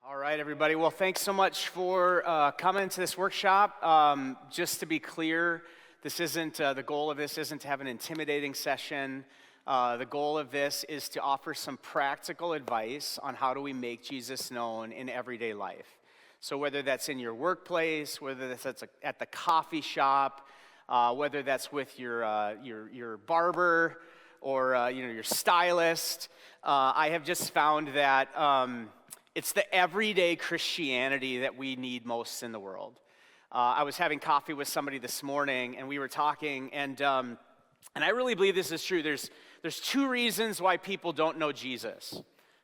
All right, everybody. Well, thanks so much for coming to this workshop. Just to be clear, this isn't the goal of this isn't to have an intimidating session. The goal of this is to offer some practical advice on how do we make Jesus known in everyday life. So whether that's in your workplace, whether that's at the coffee shop, whether that's with your barber or your stylist, I have just found that. It's the everyday Christianity that we need most in the world. I was having coffee with somebody this morning, and we were talking, and I really believe this is true. There's two reasons why people don't know Jesus.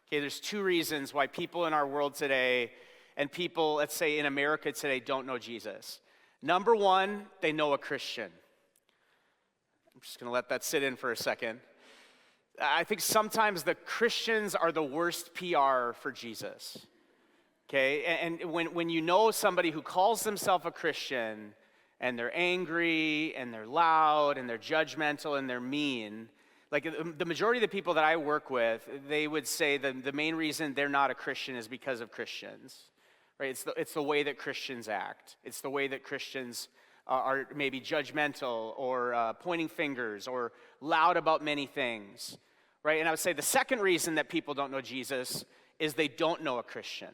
Okay, there's two reasons why people in our world today, and people, let's say in America today, don't know Jesus. Number one, they know a Christian. I'm just going to let that sit in for a second. I think sometimes the Christians are the worst PR for Jesus, okay? And when you know somebody who calls themselves a Christian and they're angry and they're loud and they're judgmental and they're mean, like the majority of the people that I work with, they would say that the main reason they're not a Christian is because of Christians, right? It's the way that Christians act. It's the way that Christians are maybe judgmental or pointing fingers or loud about many things. Right, and I would say the second reason that people don't know Jesus is they don't know a Christian,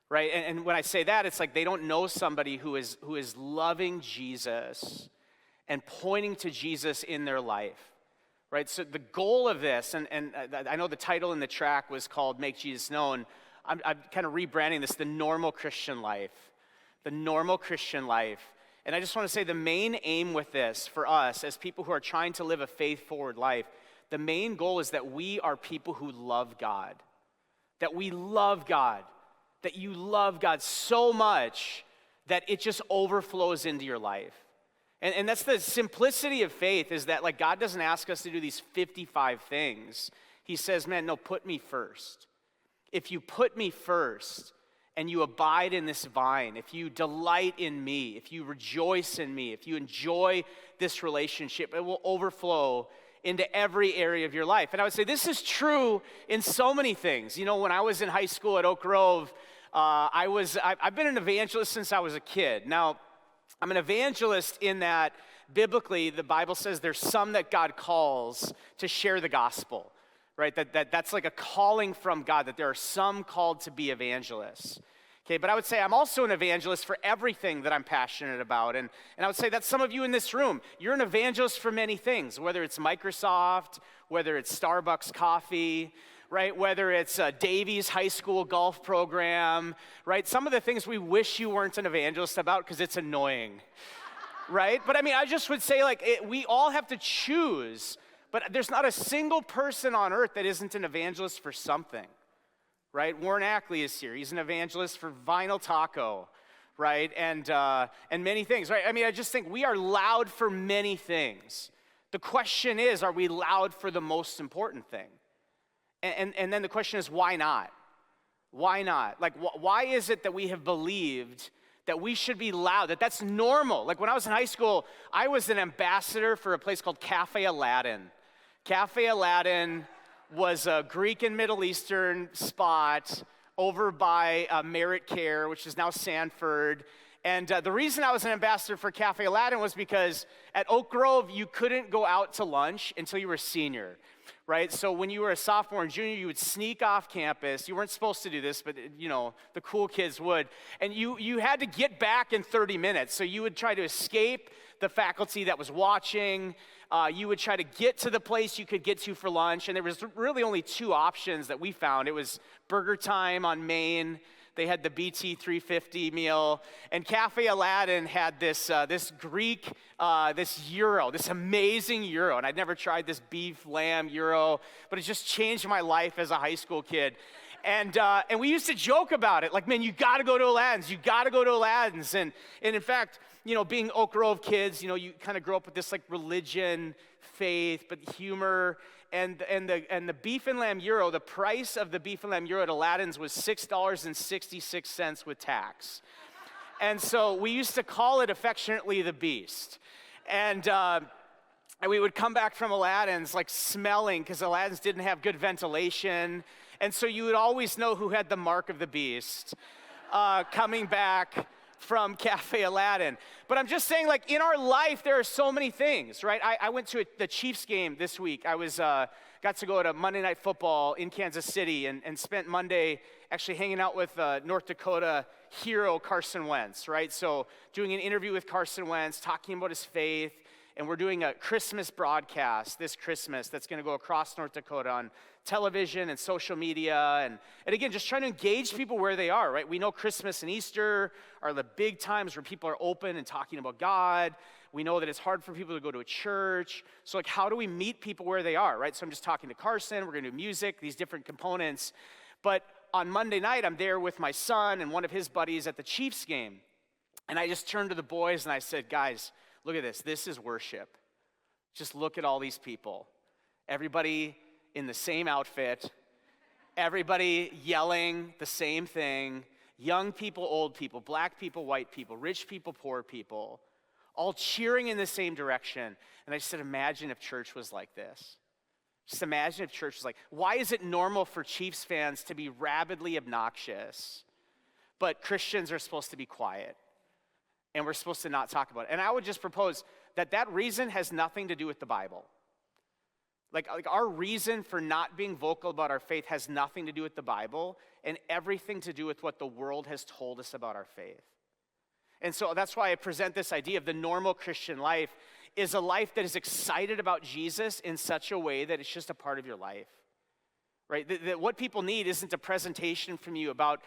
right? And when I say that, it's like they don't know somebody who is loving Jesus and pointing to Jesus in their life, right? So the goal of this, and I know the title in the track was called Make Jesus Known. I'm kind of rebranding this, the normal Christian life, the normal Christian life. And I just want to say the main aim with this for us as people who are trying to live a faith-forward life, the main goal is that we are people who love God, that we love God, that you love God so much that it just overflows into your life. And that's the simplicity of faith, is that like God doesn't ask us to do these 55 things. He says, man, no, put me first. If you put me first and you abide in this vine, if you delight in me, if you rejoice in me, if you enjoy this relationship, it will overflow into every area of your life. And I would say this is true in so many things. You know, when I was in high school at Oak Grove, I've been an evangelist since I was a kid. Now, I'm an evangelist in that biblically the Bible says there's some that God calls to share the gospel, right? That's like a calling from God, that there are some called to be evangelists. Okay, but I would say I'm also an evangelist for everything that I'm passionate about. And I would say that's some of you in this room. You're an evangelist for many things, whether it's Microsoft, whether it's Starbucks coffee, right? Whether it's Davies high school golf program, right? Some of the things we wish you weren't an evangelist about because it's annoying, right? But I mean, I just would say we all have to choose, but there's not a single person on earth that isn't an evangelist for something. Right, Warren Ackley is here. He's an evangelist for Vinyl Taco, right, and many things, right? I mean, I just think we are loud for many things. The question is, are we loud for the most important thing? And then the question is, why not? Why not? Like, why is it that we have believed that we should be loud, that's normal? Like, when I was in high school, I was an ambassador for a place called Cafe Aladdin. Cafe Aladdin was a Greek and Middle Eastern spot over by Merit Care, which is now Sanford. And the reason I was an ambassador for Cafe Aladdin was because at Oak Grove, you couldn't go out to lunch until you were a senior, right? So when you were a sophomore and junior, you would sneak off campus. You weren't supposed to do this, but the cool kids would. And you had to get back in 30 minutes. So you would try to escape the faculty that was watching. You would try to get to the place you could get to for lunch, and there was really only two options that we found. It was Burger Time on Main. They had the BT 350 meal, and Cafe Aladdin had this Greek, this gyro, this amazing gyro, and I'd never tried this beef lamb gyro, but it just changed my life as a high school kid. And we used to joke about it, like, man, you got to go to Aladdin's, you got to go to Aladdin's, and in fact, being Oak Grove kids, you kind of grow up with this like religion, faith, but humor, and the beef and lamb gyro. The price of the beef and lamb gyro at Aladdin's was $6.66 with tax, and so we used to call it affectionately the Beast, and And we would come back from Aladdin's like smelling because Aladdin's didn't have good ventilation. And so you would always know who had the mark of the beast coming back from Cafe Aladdin. But I'm just saying, like, in our life, there are so many things, right? I went to the Chiefs game this week. I got to go to Monday Night Football in Kansas City and spent Monday actually hanging out with North Dakota hero Carson Wentz, right? So doing an interview with Carson Wentz, talking about his faith, and we're doing a Christmas broadcast this Christmas that's going to go across North Dakota on television and social media. And again, just trying to engage people where they are, right? We know Christmas and Easter are the big times where people are open and talking about God. We know that it's hard for people to go to a church. So like, how do we meet people where they are, right? So I'm just talking to Carson. We're going to do music, these different components. But on Monday night, I'm there with my son and one of his buddies at the Chiefs game. And I just turned to the boys and I said, guys, look at this. This is worship. Just look at all these people. Everybody in the same outfit. Everybody yelling the same thing. Young people, old people, black people, white people, rich people, poor people, all cheering in the same direction. And I said, imagine if church was like this. Just imagine if church was like, why is it normal for Chiefs fans to be rabidly obnoxious, but Christians are supposed to be quiet? And we're supposed to not talk about it. And I would just propose that reason has nothing to do with the Bible. Like our reason for not being vocal about our faith has nothing to do with the Bible and everything to do with what the world has told us about our faith. And so that's why I present this idea of the normal Christian life is a life that is excited about Jesus in such a way that it's just a part of your life. Right? That what people need isn't a presentation from you about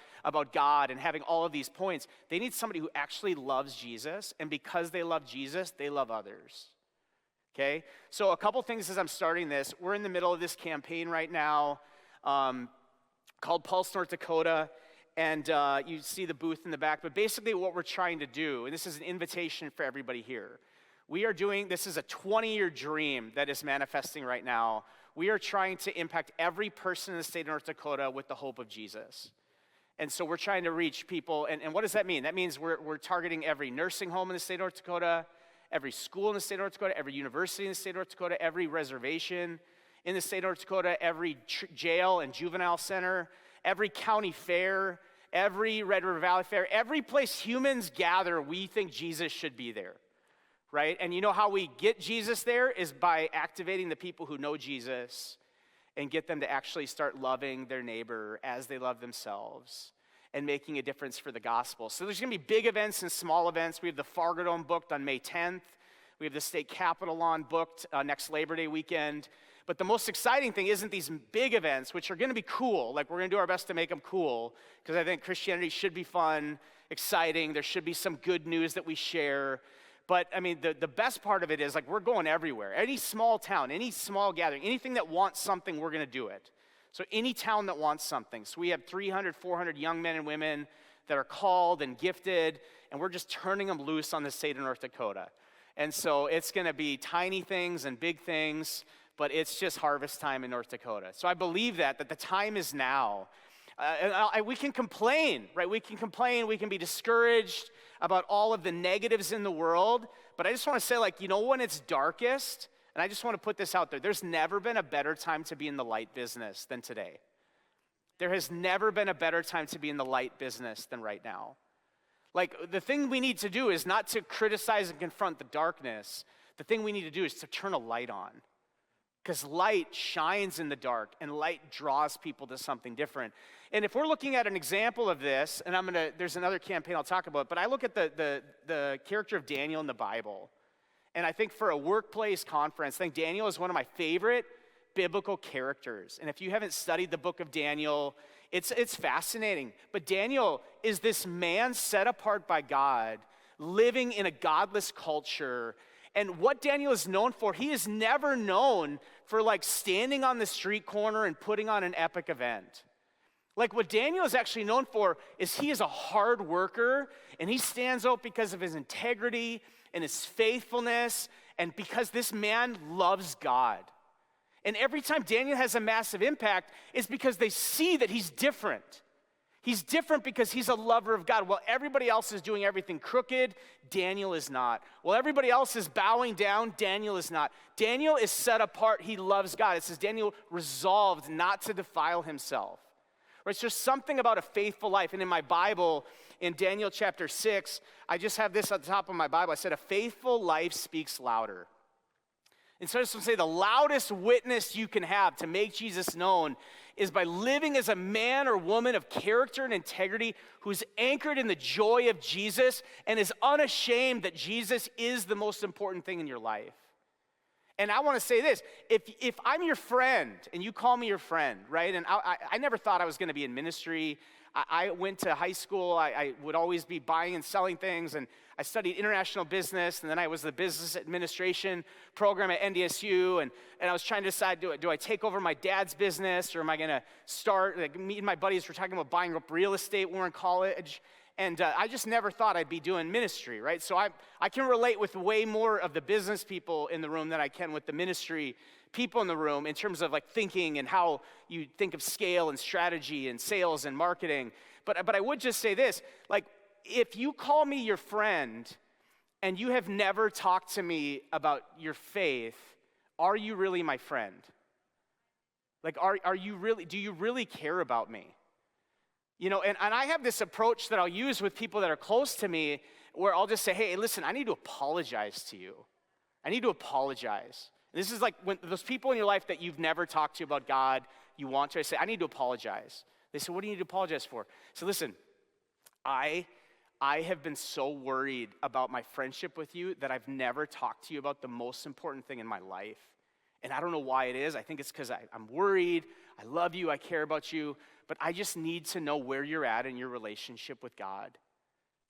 God and having all of these points. They need somebody who actually loves Jesus, and because they love Jesus, they love others. Okay? So a couple things as I'm starting this. We're in the middle of this campaign right now called Pulse North Dakota, and you see the booth in the back. But basically what we're trying to do, and this is an invitation for everybody here, this is a 20-year dream that is manifesting right now. We are trying to impact every person in the state of North Dakota with the hope of Jesus. And so we're trying to reach people. And what does that mean? That means we're targeting every nursing home in the state of North Dakota, every school in the state of North Dakota, every university in the state of North Dakota, every reservation in the state of North Dakota, every jail and juvenile center, every county fair, every Red River Valley Fair, every place humans gather, we think Jesus should be there. Right? And you know how we get Jesus there is by activating the people who know Jesus and get them to actually start loving their neighbor as they love themselves and making a difference for the gospel. So there's going to be big events and small events. We have the Fargo Dome booked on May 10th. We have the state capitol lawn booked next Labor Day weekend. But the most exciting thing isn't these big events, which are going to be cool. Like, we're going to do our best to make them cool because I think Christianity should be fun, exciting. There should be some good news that we share. But, I mean, the best part of it is, like, we're going everywhere. Any small town, any small gathering, anything that wants something, we're going to do it. So any town that wants something. So we have 300, 400 young men and women that are called and gifted, and we're just turning them loose on the state of North Dakota. And so it's going to be tiny things and big things, but it's just harvest time in North Dakota. So I believe that the time is now. We can complain, right? We can complain, we can be discouraged about all of the negatives in the world, but I just want to say, like, when it's darkest, and I just want to put this out there, there's never been a better time to be in the light business than today. There has never been a better time to be in the light business than right now. Like, the thing we need to do is not to criticize and confront the darkness. The thing we need to do is to turn a light on. Because light shines in the dark, and light draws people to something different. And if we're looking at an example of this, and there's another campaign I'll talk about, but I look at the character of Daniel in the Bible. And I think for a workplace conference, I think Daniel is one of my favorite biblical characters. And if you haven't studied the book of Daniel, it's fascinating. But Daniel is this man set apart by God, living in a godless culture. And what Daniel is known for, he is never known for like standing on the street corner and putting on an epic event. Like, what Daniel is actually known for is he is a hard worker, and he stands out because of his integrity and his faithfulness, and because this man loves God. And every time Daniel has a massive impact, it's because they see that he's different. He's different because he's a lover of God. While everybody else is doing everything crooked, Daniel is not. While everybody else is bowing down, Daniel is not. Daniel is set apart. He loves God. It says Daniel resolved not to defile himself. Right? So there's something about a faithful life. And in my Bible, in Daniel chapter 6, I just have this at the top of my Bible. I said, a faithful life speaks louder. And so I just want to say the loudest witness you can have to make Jesus known is by living as a man or woman of character and integrity who's anchored in the joy of Jesus and is unashamed that Jesus is the most important thing in your life. And I want to say this, if I'm your friend and you call me your friend, right, and I never thought I was going to be in ministry. I went to high school. I would always be buying and selling things, and I studied international business, and then I was the business administration program at NDSU, and I was trying to decide, do I take over my dad's business, or am I going to start, like me and my buddies were talking about buying up real estate when we were in college, and I just never thought I'd be doing ministry, right? So I can relate with way more of the business people in the room than I can with the ministry people in the room in terms of like thinking and how you think of scale and strategy and sales and marketing. But I would just say this, like, if you call me your friend and you have never talked to me about your faith, are you really my friend? Like, are you really, do you really care about me? You know, and I have this approach that I'll use with people that are close to me where I'll just say, hey, listen, I need to apologize to you. I need to apologize. And this is like when those people in your life that you've never talked to about God, you want to, I say, I need to apologize. They say, what do you need to apologize for? So listen, I have been so worried about my friendship with you that I've never talked to you about the most important thing in my life. And I don't know why it is. I think it's because I'm worried. I love you. I care about you. But I just need to know where you're at in your relationship with God.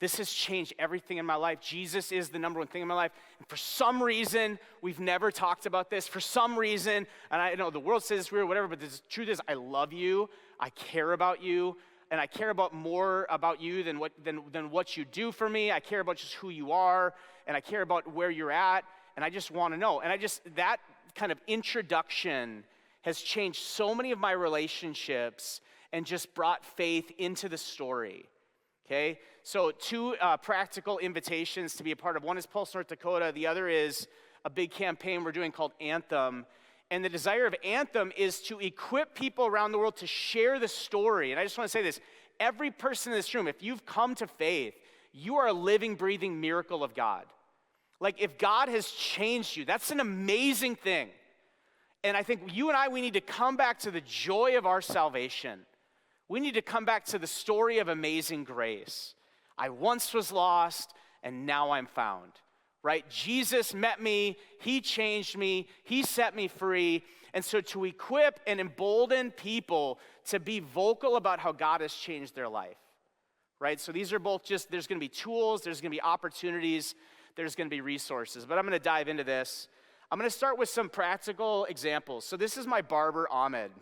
This has changed everything in my life. Jesus is the number one thing in my life. And for some reason, we've never talked about this. For some reason, and I know the world says it's weird, whatever, but the truth is I love you. I care about you. And I care about more about you than what you do for me. I care about just who you are. And I care about where you're at. And I just want to know. And that kind of introduction has changed so many of my relationships and just brought faith into the story. Okay, so two practical invitations to be a part of. One is Pulse, North Dakota. The other is a big campaign we're doing called Anthem. And the desire of Anthem is to equip people around the world to share the story. And I just want to say this. Every person in this room, if you've come to faith, you are a living, breathing miracle of God. Like if God has changed you, that's an amazing thing. And I think you and we need to come back to the joy of our salvation. We need to come back to the story of amazing grace. I once was lost, and now I'm found, right? Jesus met me, he changed me, he set me free. And so to equip and embolden people to be vocal about how God has changed their life, right? So these are both just, there's going to be tools, there's going to be opportunities, there's going to be resources. But I'm going to dive into this. I'm going to start with some practical examples. So this is my barber, Ahmed.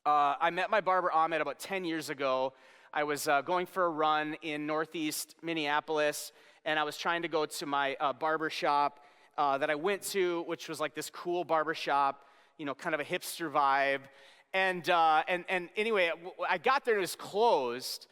I met my barber, Ahmed, about 10 years ago. I was going for a run in northeast Minneapolis, and I was trying to go to my barber shop that I went to, which was like this cool barber shop, you know, kind of a hipster vibe. And anyway, I got there and it was closed.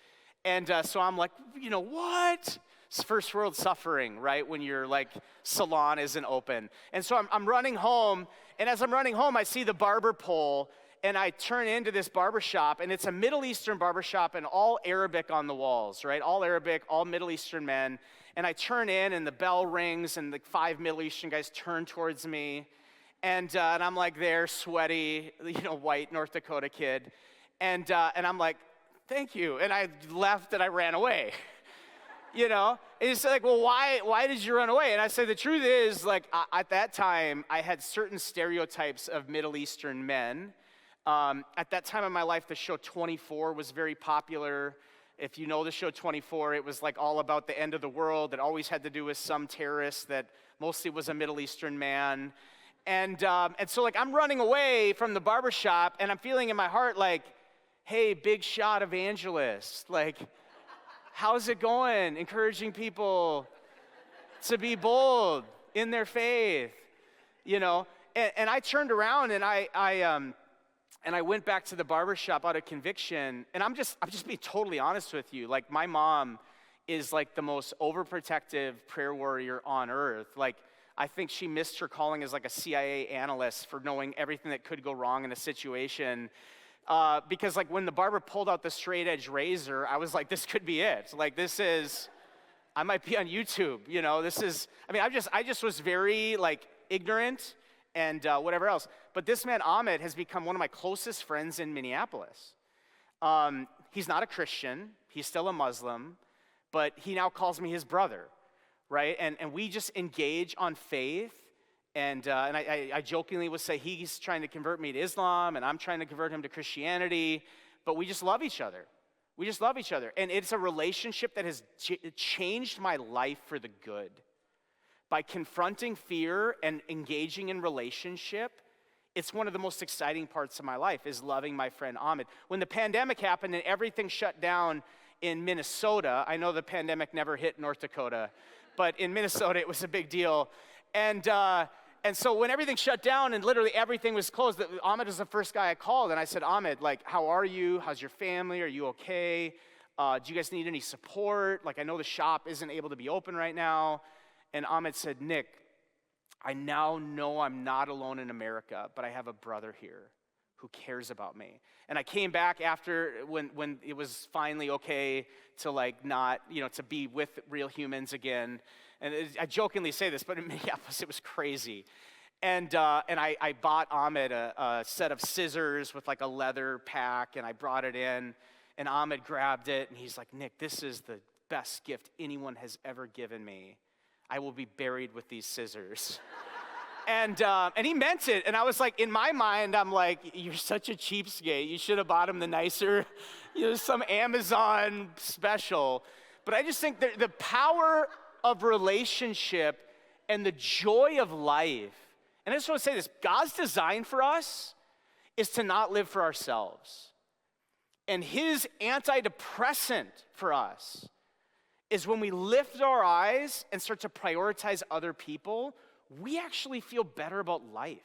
And so I'm like, you know, what? It's first world suffering, right? When your like salon isn't open. And so I'm running home, and as I'm running home, I see the barber pole. And I turn into this barbershop, and it's a Middle Eastern barbershop and all Arabic on the walls, right? All Arabic, all Middle Eastern men. And I turn in, and the bell rings, and the 5 Middle Eastern guys turn towards me. And I'm like there, sweaty, you know, white North Dakota kid. And I'm like, thank you. And I left, and I ran away. You know? And it's like, well, why did you run away? And I said, the truth is, like, at that time, I had certain stereotypes of Middle Eastern men. At that time in my life, the show 24 was very popular. If you know the show 24, it was like all about the end of the world. It always had to do with some terrorist that mostly was a Middle Eastern man. And so like I'm running away from the barbershop, and I'm feeling in my heart like, hey, big shot evangelist, like, how's it going? Encouraging people to be bold in their faith, you know? And I turned around, and And I went back to the barbershop out of conviction, and I'm just being totally honest with you. Like, my mom is like the most overprotective prayer warrior on earth. Like, I think she missed her calling as like a CIA analyst for knowing everything that could go wrong in a situation. Because like when the barber pulled out the straight edge razor, I was like, this could be it. Like, I might be on YouTube, you know, I just was very like ignorant and whatever else. But this man, Ahmed, has become one of my closest friends in Minneapolis. He's not a Christian, he's still a Muslim, but he now calls me his brother, right? And we just engage on faith. And I jokingly would say he's trying to convert me to Islam, and I'm trying to convert him to Christianity, but we just love each other. We just love each other. And it's a relationship that has changed my life for the good. By confronting fear and engaging in relationship, it's one of the most exciting parts of my life, is loving my friend Ahmed. When the pandemic happened and everything shut down in Minnesota, I know the pandemic never hit North Dakota, but in Minnesota it was a big deal. And so when everything shut down and literally everything was closed, Ahmed was the first guy I called, and I said, Ahmed, like, how are you? How's your family? Are you okay? Do you guys need any support? Like, I know the shop isn't able to be open right now. And Ahmed said, Nick, I now know I'm not alone in America, but I have a brother here who cares about me. And I came back after when it was finally okay to like not, you know, to be with real humans again. And I jokingly say this, but in Minneapolis it was crazy. And I bought Ahmed a set of scissors with like a leather pack, and I brought it in, and Ahmed grabbed it, and he's like, Nick, this is the best gift anyone has ever given me. I will be buried with these scissors. And he meant it. And I was like, in my mind, I'm like, you're such a cheapskate. You should have bought him the nicer, you know, some Amazon special. But I just think that the power of relationship and the joy of life, and I just want to say this, God's design for us is to not live for ourselves. And his antidepressant for us is when we lift our eyes and start to prioritize other people, we actually feel better about life,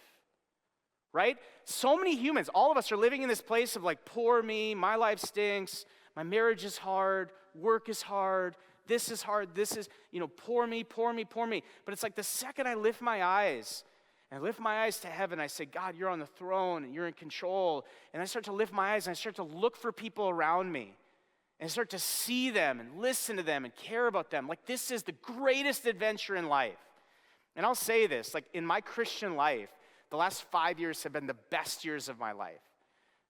right? So many humans, all of us are living in this place of like, poor me, my life stinks, my marriage is hard, work is hard, this is hard, this is, you know, poor me, poor me, poor me. But it's like the second I lift my eyes, and I lift my eyes to heaven, I say, God, you're on the throne, and you're in control. And I start to lift my eyes, and I start to look for people around me, and start to see them, and listen to them, and care about them. Like, this is the greatest adventure in life. And I'll say this, like, in my Christian life, the last 5 years have been the best years of my life.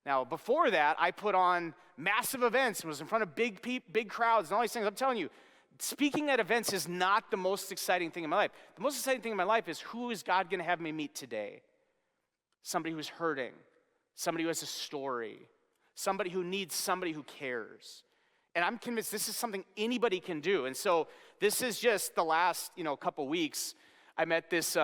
Now, before that, I put on massive events and was in front of big crowds and all these things. I'm telling you, speaking at events is not the most exciting thing in my life. The most exciting thing in my life is, who is God going to have me meet today? Somebody who's hurting, somebody who has a story, somebody who needs somebody who cares. And I'm convinced this is something anybody can do. And so this is just the last, couple weeks. I met this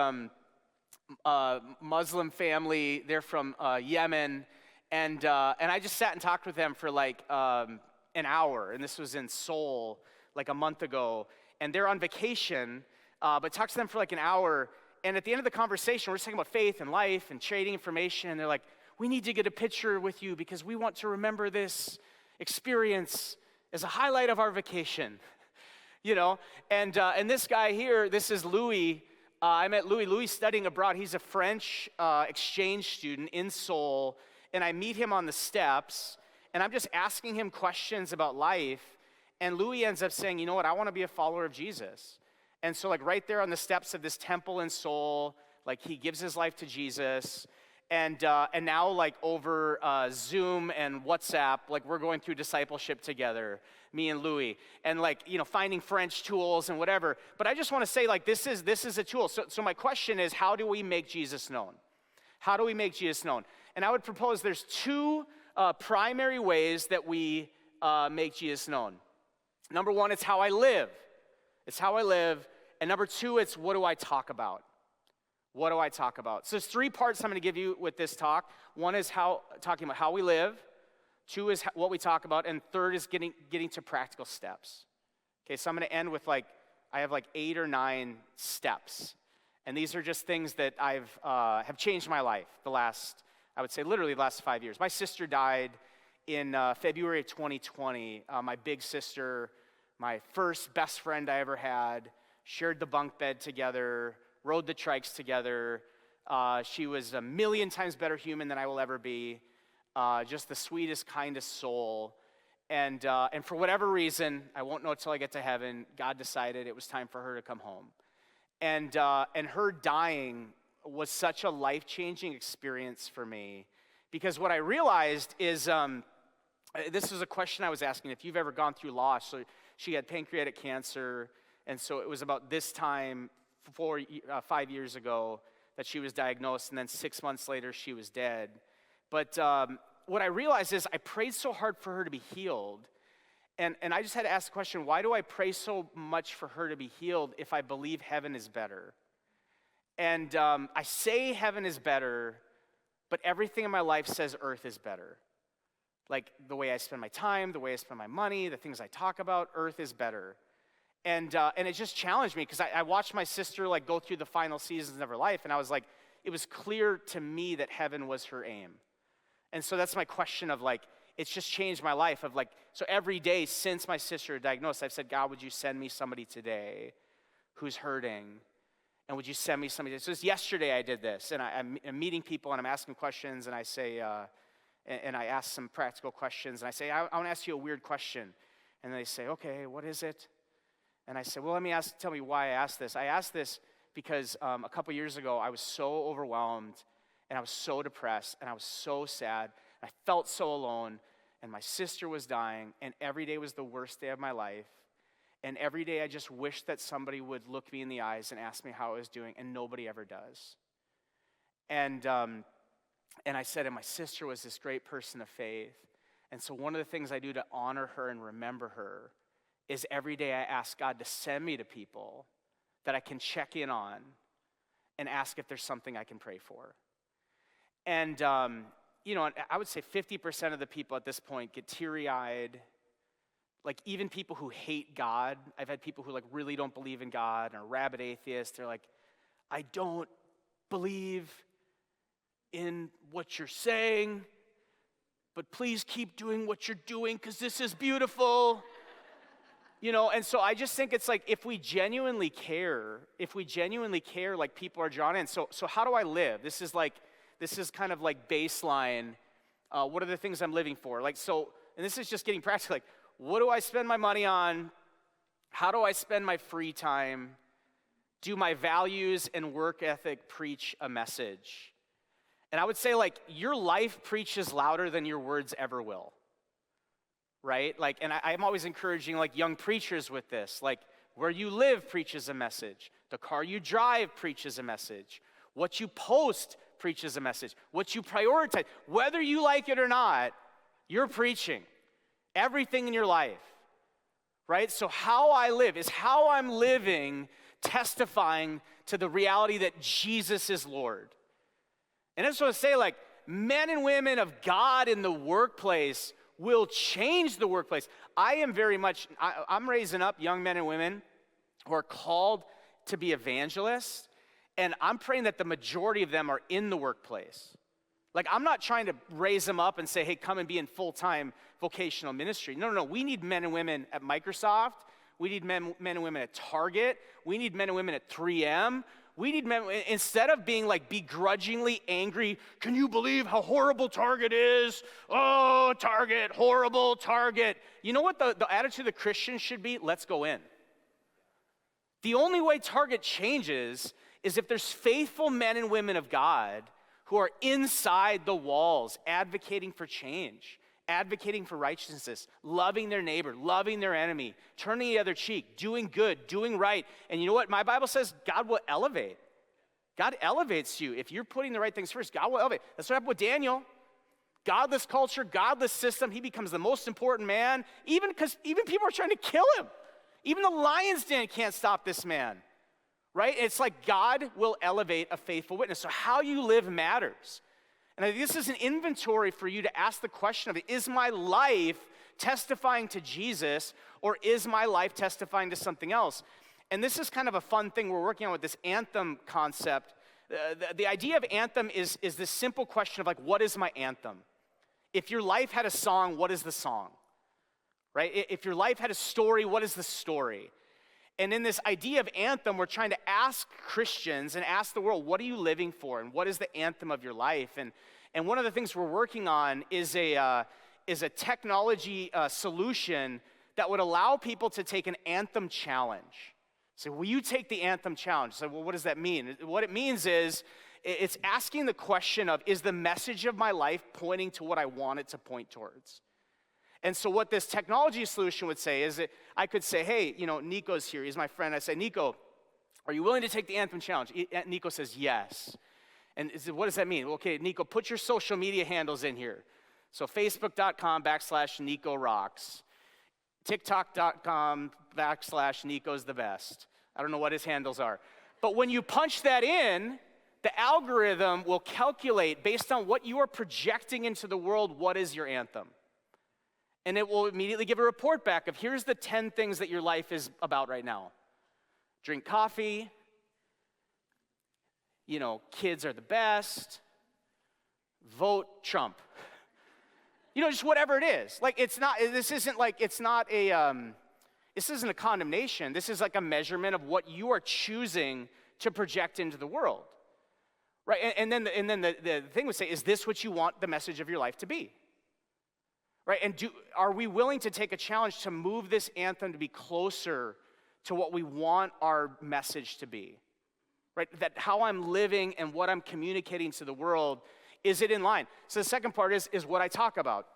Muslim family. They're from Yemen. And I just sat and talked with them for like an hour. And this was in Seoul like a month ago. And they're on vacation, but talked to them for like an hour. And at the end of the conversation, we're just talking about faith and life and trading information. And they're like, we need to get a picture with you because we want to remember this experience as a highlight of our vacation. And this guy here, this is Louis. I met Louis. Louis is studying abroad. He's a French exchange student in Seoul. And I meet him on the steps, and I'm just asking him questions about life. And Louis ends up saying, you know what, I want to be a follower of Jesus. And so like right there on the steps of this temple in Seoul, like he gives his life to Jesus. And now like over Zoom and WhatsApp, like we're going through discipleship together, me and Louis, and like, finding French tools and whatever. But I just want to say like this is a tool. So my question is, how do we make Jesus known? How do we make Jesus known? And I would propose there's two primary ways that we make Jesus known. Number one, it's how I live. It's how I live. And number two, it's what do I talk about? What do I talk about? So there's three parts I'm going to give you with this talk. One is talking about how we live. Two is what we talk about. And third is getting to practical steps. Okay, so I'm going to end with I have 8 or 9 steps. And these are just things that have changed my life the last, I would say literally the last 5 years. My sister died in February of 2020. My big sister, my first best friend I ever had, shared the bunk bed together, rode the trikes together. She was a million times better human than I will ever be. Just the sweetest, kindest soul. And for whatever reason, I won't know until I get to heaven, God decided it was time for her to come home. And her dying was such a life-changing experience for me, because what I realized is, this is a question I was asking, if you've ever gone through loss. So she had pancreatic cancer, and so it was about this time, 5 years ago, that she was diagnosed, and then 6 months later, she was dead. But what I realized is I prayed so hard for her to be healed, and I just had to ask the question, why do I pray so much for her to be healed if I believe heaven is better? And I say heaven is better, but everything in my life says earth is better. Like the way I spend my time, the way I spend my money, the things I talk about, earth is better. And it just challenged me, because I watched my sister like go through the final seasons of her life, and I was like, it was clear to me that heaven was her aim. And so that's my question of like, it's just changed my life of like, so every day since my sister was diagnosed, I've said, God, would you send me somebody today who's hurting? And would you send me somebody? So just yesterday I did this, and I'm meeting people, and I'm asking questions, and I say, and I ask some practical questions, and I say, I want to ask you a weird question. And they say, okay, what is it? And I said, well, tell me why I asked this. I asked this because a couple years ago, I was so overwhelmed, and I was so depressed, and I was so sad. I felt so alone, and my sister was dying, and every day was the worst day of my life. And every day I just wished that somebody would look me in the eyes and ask me how I was doing, and nobody ever does. And I said, and my sister was this great person of faith. And so one of the things I do to honor her and remember her is every day I ask God to send me to people that I can check in on and ask if there's something I can pray for. And, I would say 50% of the people at this point get teary-eyed. Like even people who hate God. I've had people who like really don't believe in God, or rabid atheists. They're like, I don't believe in what you're saying, but please keep doing what you're doing because this is beautiful. And so I just think it's like, if we genuinely care, like people are drawn in. So how do I live? This is kind of like baseline. What are the things I'm living for? And this is just getting practical. Like, what do I spend my money on? How do I spend my free time? Do my values and work ethic preach a message? And I would say, like, your life preaches louder than your words ever will, right? Like, and I'm always encouraging, like, young preachers with this. Like, where you live preaches a message. The car you drive preaches a message. What you post preaches a message. What you prioritize, whether you like it or not, you're preaching. Everything in your life, right? So how I live is how I'm living, testifying to the reality that Jesus is Lord. And I just want to say, like, men and women of God in the workplace will change the workplace. I'm raising up young men and women who are called to be evangelists, and I'm praying that the majority of them are in the workplace. Like, I'm not trying to raise them up and say, hey, come and be in full-time vocational ministry. No. We need men and women at Microsoft. We need men and women at Target. We need men and women at 3M. We need men, instead of being like begrudgingly angry, can you believe how horrible Target is? Oh, Target, horrible Target. You know what the attitude of the Christian should be? Let's go in. The only way Target changes is if there's faithful men and women of God who are inside the walls, advocating for change, advocating for righteousness, loving their neighbor, loving their enemy, turning the other cheek, doing good, doing right. And you know what? My Bible says God will elevate. God elevates you. If you're putting the right things first, God will elevate. That's what happened with Daniel. Godless culture, godless system, he becomes the most important man, even people are trying to kill him. Even the lion's den can't stop this man. Right? It's like God will elevate a faithful witness. So how you live matters. And I think this is an inventory for you to ask the question of, is my life testifying to Jesus, or is my life testifying to something else? And this is kind of a fun thing we're working on with this anthem concept. The idea of anthem is this simple question of like, what is my anthem? If your life had a song, what is the song? Right? If your life had a story, what is the story? And in this idea of anthem, we're trying to ask Christians and ask the world, what are you living for? And what is the anthem of your life? And one of the things we're working on is a technology solution that would allow people to take an anthem challenge. So will you take the anthem challenge? So well, what does that mean? What it means is it's asking the question of, is the message of my life pointing to what I want it to point towards? And so what this technology solution would say is that I could say, hey, Nico's here. He's my friend. I say, Nico, are you willing to take the anthem challenge? Nico says, yes. And what does that mean? Well, okay, Nico, put your social media handles in here. So facebook.com/Nico rocks. TikTok.com/Nico's the best. I don't know what his handles are. But when you punch that in, the algorithm will calculate based on what you are projecting into the world, what is your anthem? And it will immediately give a report back of here's the 10 things that your life is about right now. Drink coffee. Kids are the best. Vote Trump. Just whatever it is. Like this isn't a condemnation. This is like a measurement of what you are choosing to project into the world. Right? And then the thing would say, is this what you want the message of your life to be? Right? And are we willing to take a challenge to move this anthem to be closer to what we want our message to be? Right? That how I'm living and what I'm communicating to the world, is it in line? So the second part is what I talk about.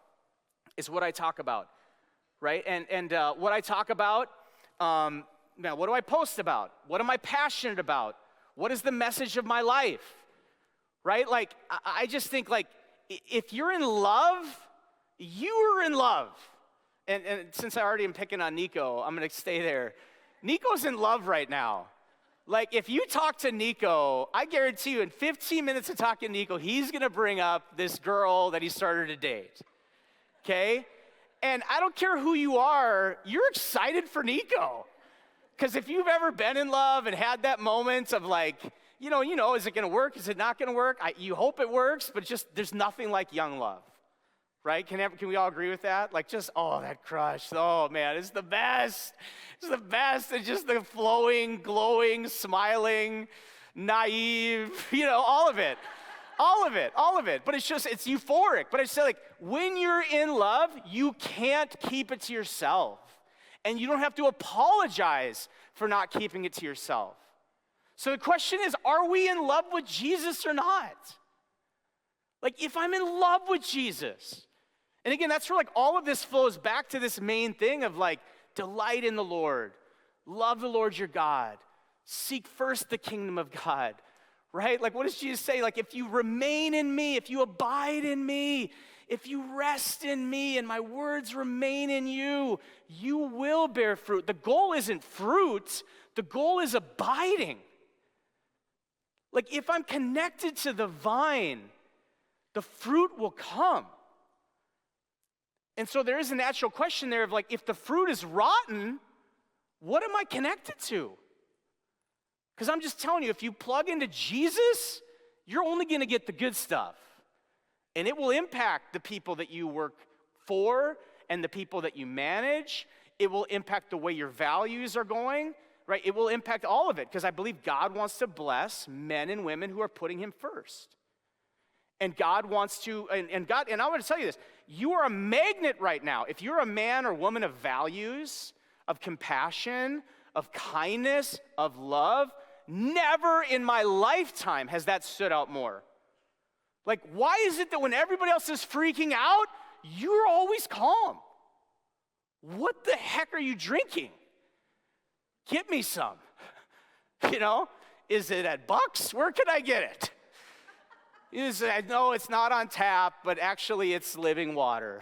Is what I talk about. Right? And what I talk about, now what do I post about? What am I passionate about? What is the message of my life? Right? Like, I just think like, if you're in love, you are in love. And since I already am picking on Nico, I'm going to stay there. Nico's in love right now. Like, if you talk to Nico, I guarantee you in 15 minutes of talking to Nico, he's going to bring up this girl that he started to date. Okay? And I don't care who you are, you're excited for Nico. Because if you've ever been in love and had that moment of like, is it going to work? Is it not going to work? You hope it works, but just there's nothing like young love. Right? Can we all agree with that? Like that crush. Oh man, it's the best. It's the best. It's just the flowing, glowing, smiling, naive, all of it. All of it. But it's euphoric. But I say like, when you're in love, you can't keep it to yourself. And you don't have to apologize for not keeping it to yourself. So the question is, are we in love with Jesus or not? Like, if I'm in love with Jesus, and again, that's where like all of this flows back to this main thing of like, delight in the Lord, love the Lord your God, seek first the kingdom of God, right? Like, what does Jesus say? Like, if you remain in me, if you abide in me, if you rest in me and my words remain in you, you will bear fruit. The goal isn't fruit, the goal is abiding. Like, if I'm connected to the vine, the fruit will come. And so there is a natural question there of like, if the fruit is rotten, what am I connected to? Because I'm just telling you, if you plug into Jesus, you're only going to get the good stuff. And it will impact the people that you work for and the people that you manage. It will impact the way your values are going, right? It will impact all of it because I believe God wants to bless men and women who are putting him first. And God wants to, and I want to tell you this, you are a magnet right now. If you're a man or woman of values, of compassion, of kindness, of love, never in my lifetime has that stood out more. Like, why is it that when everybody else is freaking out, you're always calm? What the heck are you drinking? Get me some. Is it at Bucks? Where can I get it? No, it's not on tap, but actually it's living water.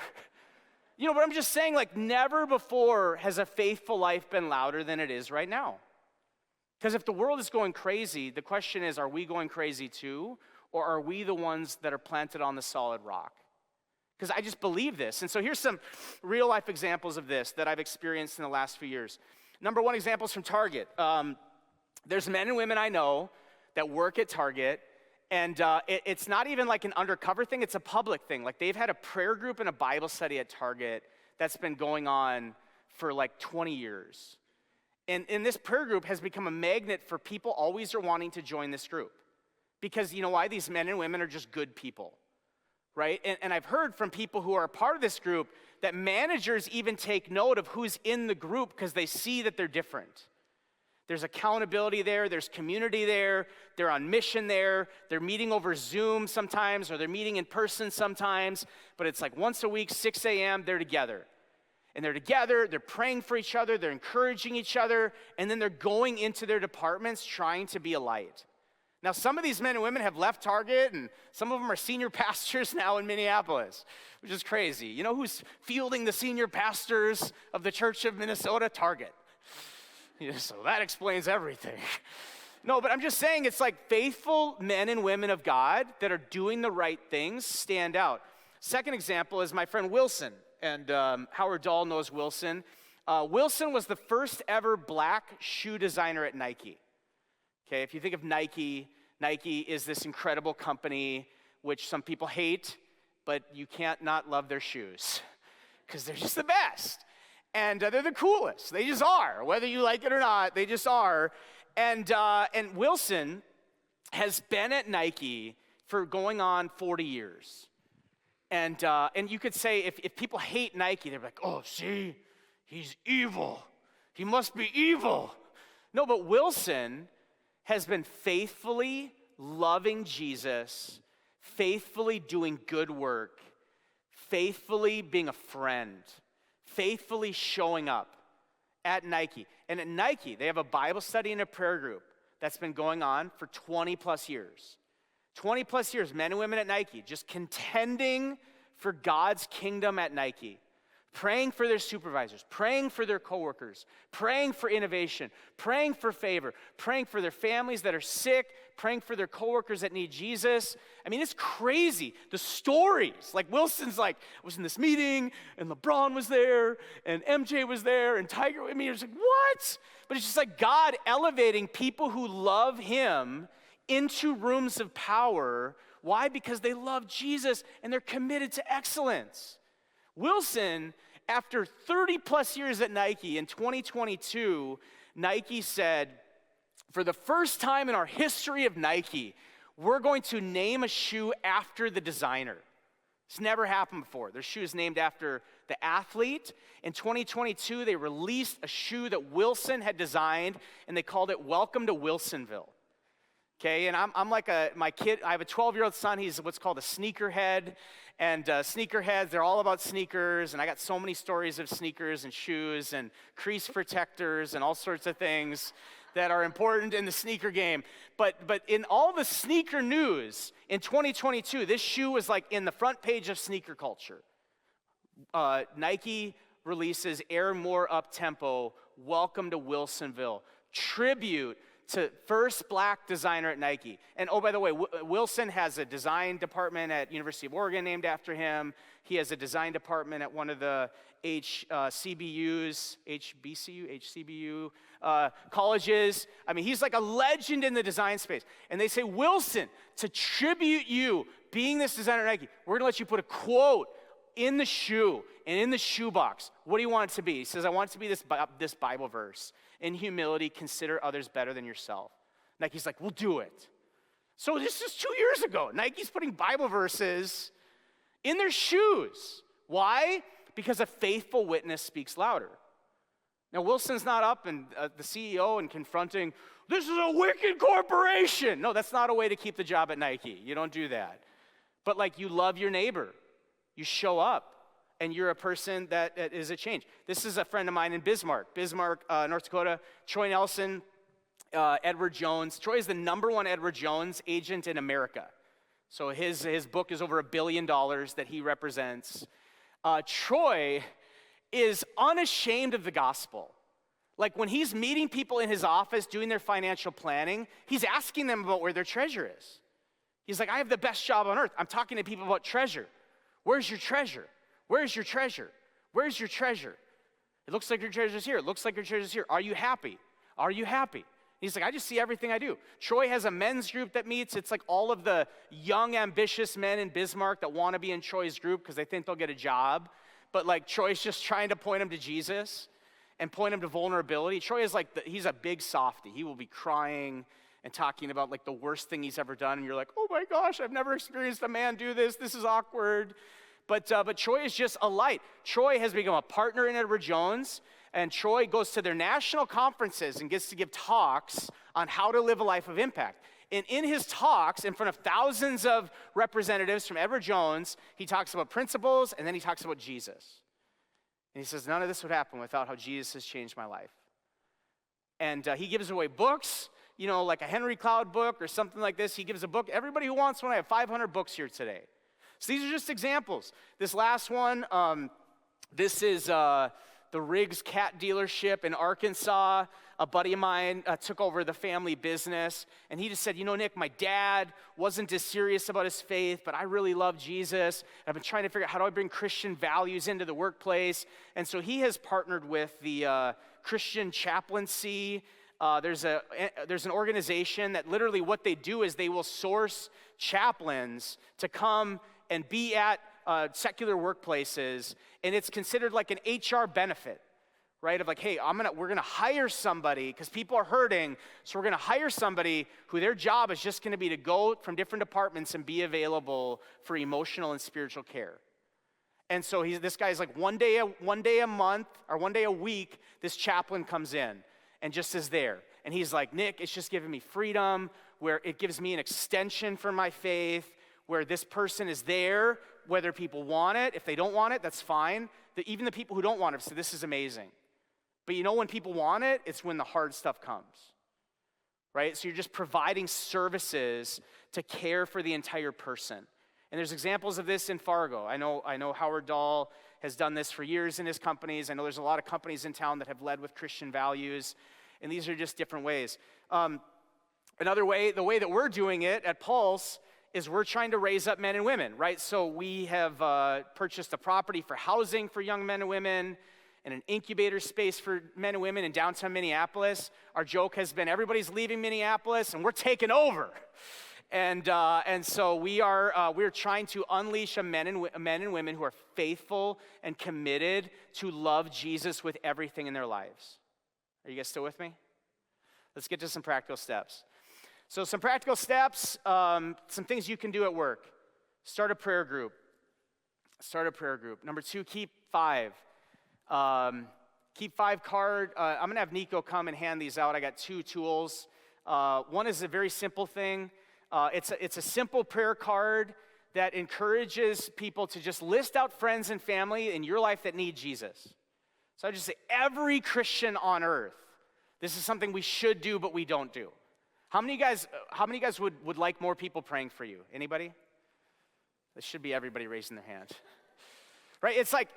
But I'm just saying, like, never before has a faithful life been louder than it is right now. Because if the world is going crazy, the question is, are we going crazy too? Or are we the ones that are planted on the solid rock? Because I just believe this. And so here's some real life examples of this that I've experienced in the last few years. Number one example is from Target. There's men and women I know that work at Target, and it's not even like an undercover thing, it's a public thing. Like they've had a prayer group and a Bible study at Target that's been going on for like 20 years. And this prayer group has become a magnet for people always are wanting to join this group. Because you know why? These men and women are just good people, right? And I've heard from people who are a part of this group that managers even take note of who's in the group because they see that they're different. There's accountability there, there's community there, they're on mission there, they're meeting over Zoom sometimes, or they're meeting in person sometimes, but it's like once a week, 6 a.m., they're together. And they're together, they're praying for each other, they're encouraging each other, and then they're going into their departments trying to be a light. Now, some of these men and women have left Target, and some of them are senior pastors now in Minneapolis, which is crazy. You know who's fielding the senior pastors of the Church of Minnesota? Target. Yeah, so that explains everything. No, but I'm just saying it's like faithful men and women of God that are doing the right things stand out. Second example is my friend Wilson, and Howard Dahl knows Wilson. Wilson was the first ever black shoe designer at Nike. Okay, if you think of Nike, Nike is this incredible company which some people hate, but you can't not love their shoes because they're just the best. And they're the coolest. They just are. Whether you like it or not, they just are. And Wilson has been at Nike for going on 40 years. And you could say if people hate Nike, they're like, oh, see, he's evil. He must be evil. No, but Wilson has been faithfully loving Jesus, faithfully doing good work, faithfully being a friend, faithfully showing up at Nike. And at Nike, they have a Bible study and a prayer group that's been going on for 20 plus years. 20 plus years, men and women at Nike, just contending for God's kingdom at Nike. Praying for their supervisors, praying for their coworkers, praying for innovation, praying for favor, praying for their families that are sick, praying for their coworkers that need Jesus. I mean, it's crazy. The stories, like Wilson's like, I was in this meeting, and LeBron was there, and MJ was there, and Tiger, I mean, it was like, what? But it's just like God elevating people who love him into rooms of power. Why? Because they love Jesus, and they're committed to excellence. Wilson, after 30 plus years at Nike, in 2022, Nike said, for the first time in our history of Nike, we're going to name a shoe after the designer. It's never happened before. Their shoe is named after the athlete. In 2022, they released a shoe that Wilson had designed, and they called it Welcome to Wilsonville. Okay, and I'm like my kid, I have a 12-year-old son, he's what's called a sneakerhead, and sneakerheads, they're all about sneakers, and I got so many stories of sneakers and shoes and crease protectors and all sorts of things that are important in the sneaker game. But in all the sneaker news in 2022, this shoe was like in the front page of sneaker culture. Nike releases Air More Up-Tempo, Welcome to Wilsonville, tribute to first black designer at Nike. And oh, by the way, Wilson has a design department at University of Oregon named after him. He has a design department at one of the HBCU colleges. I mean, he's like a legend in the design space. And they say, Wilson, to tribute you being this designer at Nike, we're gonna let you put a quote in the shoe and in the shoebox. What do you want it to be? He says, I want it to be this Bible verse. In humility, consider others better than yourself. Nike's like, we'll do it. So this is 2 years ago. Nike's putting Bible verses in their shoes. Why? Because a faithful witness speaks louder. Now, Wilson's not up and the CEO and confronting, this is a wicked corporation. No, that's not a way to keep the job at Nike. You don't do that. But like you love your neighbor. You show up. And you're a person that is a change. This is a friend of mine in Bismarck, North Dakota. Troy Nelson, Edward Jones. Troy is the #1 Edward Jones agent in America. So his book is over $1 billion that he represents. Troy is unashamed of the gospel. Like when he's meeting people in his office doing their financial planning, he's asking them about where their treasure is. He's like, I have the best job on earth. I'm talking to people about treasure. Where's your treasure? Where's your treasure? Where's your treasure? It looks like your treasure's here. It looks like your treasure's here. Are you happy? Are you happy? He's like, I just see everything I do. Troy has a men's group that meets. It's like all of the young, ambitious men in Bismarck that want to be in Troy's group because they think they'll get a job. But like Troy's just trying to point him to Jesus and point him to vulnerability. Troy is like, he's a big softie. He will be crying and talking about like the worst thing he's ever done. And you're like, oh my gosh, I've never experienced a man do this. This is awkward. But Troy is just a light. Troy has become a partner in Edward Jones. And Troy goes to their national conferences and gets to give talks on how to live a life of impact. And in his talks, in front of thousands of representatives from Edward Jones, he talks about principles, and then he talks about Jesus. And he says, none of this would happen without how Jesus has changed my life. And he gives away books, like a Henry Cloud book or something like this. He gives a book. Everybody who wants one, I have 500 books here today. So these are just examples. This last one, this is the Riggs cat dealership in Arkansas. A buddy of mine took over the family business, and he just said, Nick, my dad wasn't as serious about his faith, but I really love Jesus. I've been trying to figure out how do I bring Christian values into the workplace. And so he has partnered with the Christian chaplaincy. There's an organization that literally what they do is they will source chaplains to come and be at secular workplaces, and it's considered like an HR benefit, right? Of like, hey, we're gonna hire somebody because people are hurting, so we're gonna hire somebody who their job is just gonna be to go from different departments and be available for emotional and spiritual care. And so this guy's like one day a month or one day a week, this chaplain comes in and just is there, and he's like, Nick, it's just giving me freedom, where it gives me an extension for my faith, where this person is there, whether people want it. If they don't want it, that's fine. Even the people who don't want it say, this is amazing. But when people want it, it's when the hard stuff comes, right? So you're just providing services to care for the entire person. And there's examples of this in Fargo. I know Howard Dahl has done this for years in his companies. I know there's a lot of companies in town that have led with Christian values, and these are just different ways. Another way, the way that we're doing it at Pulse, is we're trying to raise up men and women, right? So we have purchased a property for housing for young men and women and an incubator space for men and women in downtown Minneapolis. Our joke has been everybody's leaving Minneapolis and we're taking over. And so we're trying to unleash men and women who are faithful and committed to love Jesus with everything in their lives. Are you guys still with me? Let's get to some practical steps. So some practical steps, some things you can do at work. Start a prayer group. Number 2, keep 5. Keep 5 card. I'm going to have Nico come and hand these out. I got 2 tools. One is a very simple thing. It's a simple prayer card that encourages people to just list out friends and family in your life that need Jesus. So I just say, every Christian on earth, this is something we should do, but we don't do. How many of you guys would like more people praying for you? Anybody? This should be everybody raising their hand. Right? It's like,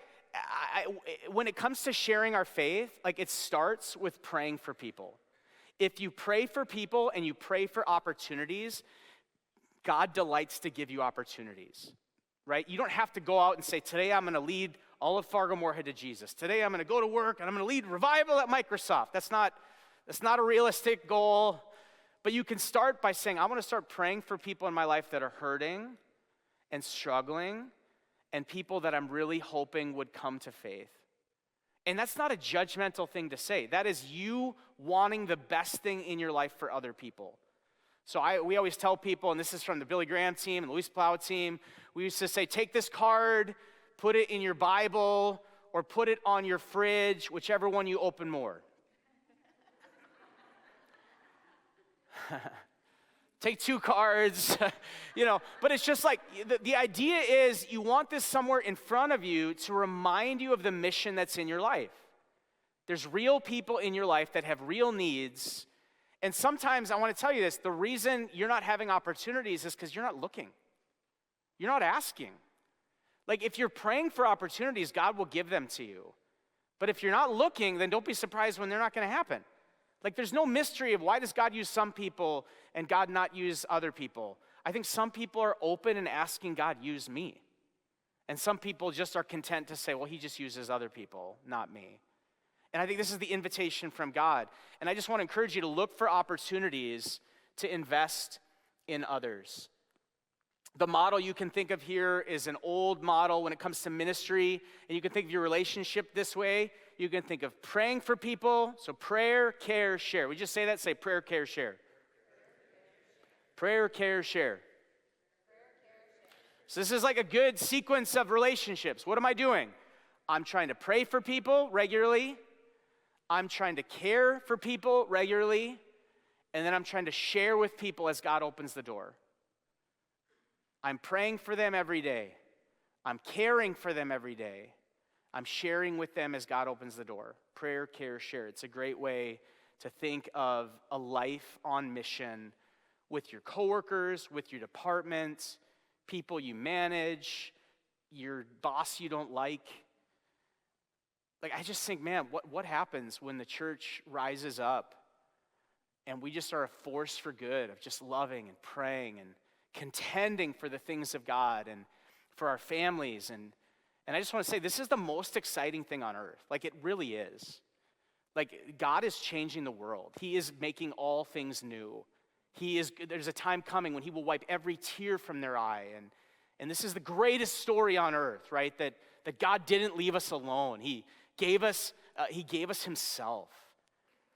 when it comes to sharing our faith, like it starts with praying for people. If you pray for people and you pray for opportunities, God delights to give you opportunities, right? You don't have to go out and say, today I'm going to lead all of Fargo-Moorhead to Jesus. Today I'm going to go to work and I'm going to lead revival at Microsoft. That's not a realistic goal. But you can start by saying, I want to start praying for people in my life that are hurting and struggling and people that I'm really hoping would come to faith. And that's not a judgmental thing to say. That is you wanting the best thing in your life for other people. So we always tell people, and this is from the Billy Graham team and the Luis Plow team, we used to say, take this card, put it in your Bible, or put it on your fridge, whichever one you open more. Take 2 cards, but it's just like, the idea is you want this somewhere in front of you to remind you of the mission that's in your life. There's real people in your life that have real needs, and sometimes I want to tell you this, the reason you're not having opportunities is because you're not looking. You're not asking. Like if you're praying for opportunities, God will give them to you. But if you're not looking, then don't be surprised when they're not going to happen. Like there's no mystery of why does God use some people and God not use other people. I think some people are open and asking God, use me. And some people just are content to say, well, he just uses other people, not me. And I think this is the invitation from God. And I just want to encourage you to look for opportunities to invest in others. The model you can think of here is an old model when it comes to ministry, and you can think of your relationship this way. You can think of praying for people, so prayer, care, share. We just say that, say prayer, care, share. Prayer, care, share. So this is like a good sequence of relationships. What am I doing? I'm trying to pray for people regularly. I'm trying to care for people regularly. And then I'm trying to share with people as God opens the door. I'm praying for them every day. I'm caring for them every day. I'm sharing with them as God opens the door. Prayer, care, share. It's a great way to think of a life on mission with your coworkers, with your department, people you manage, your boss you don't like. Like, I just think, man, what happens when the church rises up and we just are a force for good of just loving and praying and contending for the things of God and for our families. And I just want to say, this is the most exciting thing on earth. Like, it really is. Like, God is changing the world. He is making all things new. There's a time coming when he will wipe every tear from their eye. And this is the greatest story on earth, right? That God didn't leave us alone. He gave us himself.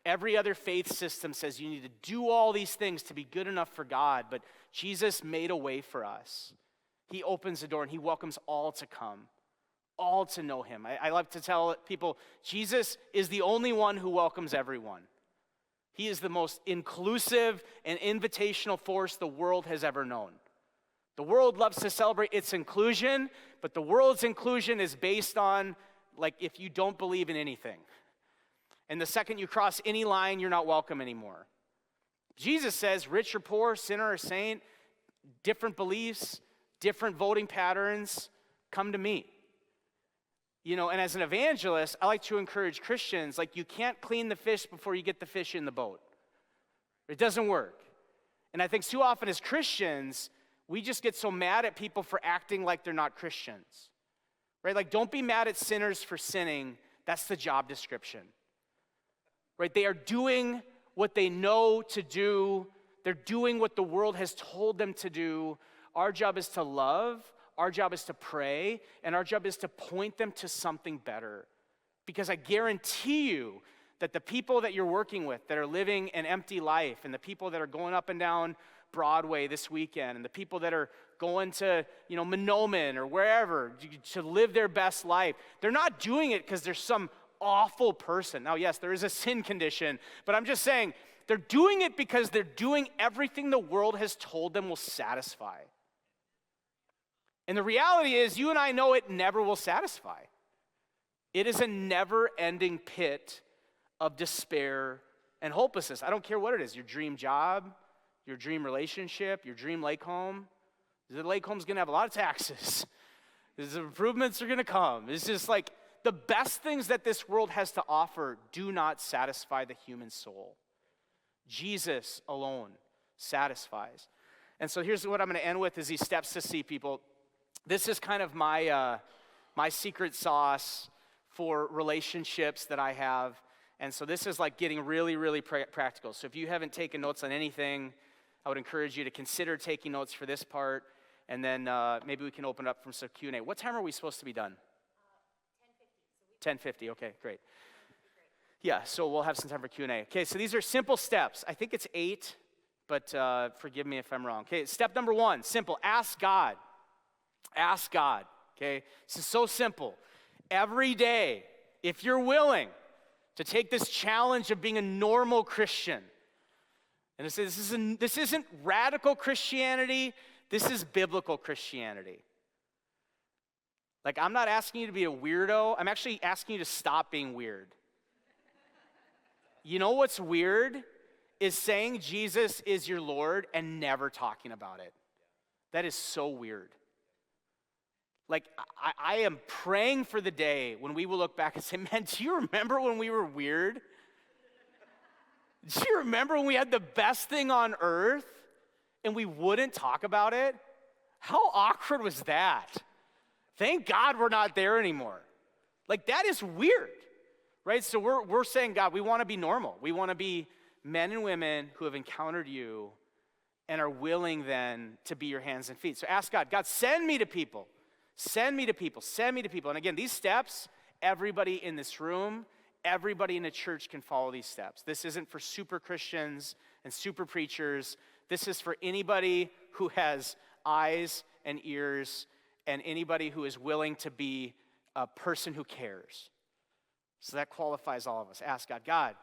Every other faith system says you need to do all these things to be good enough for God, but Jesus made a way for us. He opens the door and he welcomes all to come, all to know him. I love to tell people, Jesus is the only one who welcomes everyone. He is the most inclusive and invitational force the world has ever known. The world loves to celebrate its inclusion, but the world's inclusion is based on, like, if you don't believe in anything. And the second you cross any line, you're not welcome anymore. Jesus says, rich or poor, sinner or saint, different beliefs, different voting patterns, come to me. You know, and as an evangelist, I like to encourage Christians, like, you can't clean the fish before you get the fish in the boat. It doesn't work. And I think too often as Christians, we just get so mad at people for acting like they're not Christians. Right? Like, don't be mad at sinners for sinning. That's the job description. Right? They are doing what they know to do. They're doing what the world has told them to do. Our job is to love. Our job is to pray. And our job is to point them to something better. Because I guarantee you that the people that you're working with that are living an empty life, and the people that are going up and down Broadway this weekend, and the people that are going to, Monoman or wherever to live their best life, they're not doing it because there's some awful person. Now, yes, there is a sin condition, but I'm just saying they're doing it because they're doing everything the world has told them will satisfy. And the reality is, you and I know it never will satisfy. It is a never-ending pit of despair and hopelessness. I don't care what it is, your dream job, your dream relationship, your dream lake home. The lake home's going to have a lot of taxes. The improvements are going to come. It's just like, the best things that this world has to offer do not satisfy the human soul. Jesus alone satisfies. And so here's what I'm going to end with is these steps to see people. This is kind of my secret sauce for relationships that I have. And so this is like getting really, really practical. So if you haven't taken notes on anything, I would encourage you to consider taking notes for this part. And then maybe we can open up from some Q&A. What time are we supposed to be done? 10:50, okay, great. Yeah, so we'll have some time for Q&A. Okay, so these are simple steps. I think it's 8, but forgive me if I'm wrong. Okay, step number 1, simple, ask God. Ask God, okay? This is so simple. Every day, if you're willing to take this challenge of being a normal Christian, and this isn't radical Christianity, this is biblical Christianity. Like, I'm not asking you to be a weirdo. I'm actually asking you to stop being weird. You know what's weird? Is saying Jesus is your Lord and never talking about it. That is so weird. Like, I am praying for the day when we will look back and say, man, do you remember when we were weird? Do you remember when we had the best thing on earth and we wouldn't talk about it? How awkward was that? Thank God we're not there anymore. Like, that is weird, right? So we're saying, God, we want to be normal. We want to be men and women who have encountered you and are willing then to be your hands and feet. So ask God, God, send me to people. Send me to people. Send me to people. And again, these steps, everybody in this room, everybody in the church can follow these steps. This isn't for super Christians and super preachers. This is for anybody who has eyes and ears and anybody who is willing to be a person who cares. So that qualifies all of us. Ask God, God,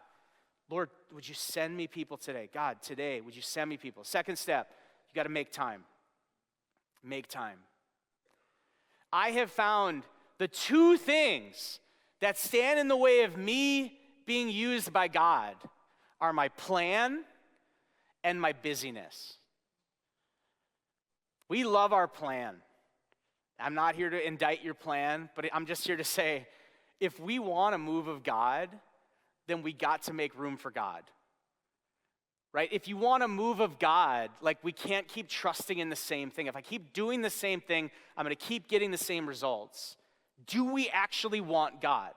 Lord, would you send me people today? God, today, would you send me people? Second step, you got to make time. Make time. I have found the two things that stand in the way of me being used by God are my plan and my busyness. We love our plan. I'm not here to indict your plan, but I'm just here to say, if we want a move of God, then we got to make room for God, right? If you want a move of God, like we can't keep trusting in the same thing. If I keep doing the same thing, I'm going to keep getting the same results. Do we actually want God?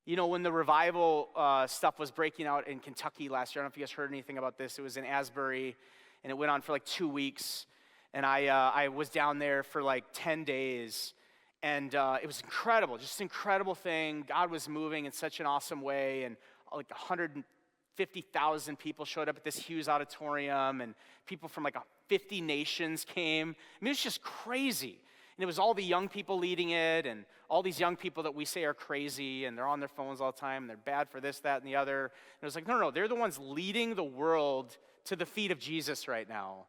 You know, when the revival stuff was breaking out in Kentucky last year, I don't know if you guys heard anything about this. It was in Asbury, and it went on for like 2 weeks. And I was down there for like 10 days. And it was incredible, just an incredible thing. God was moving in such an awesome way. And like 150,000 people showed up at this Hughes auditorium. And people from like 50 nations came. I mean, it was just crazy. And it was all the young people leading it. And all these young people that we say are crazy. And they're on their phones all the time. And they're bad for this, that, and the other. And it was like, no, they're the ones leading the world to the feet of Jesus right now.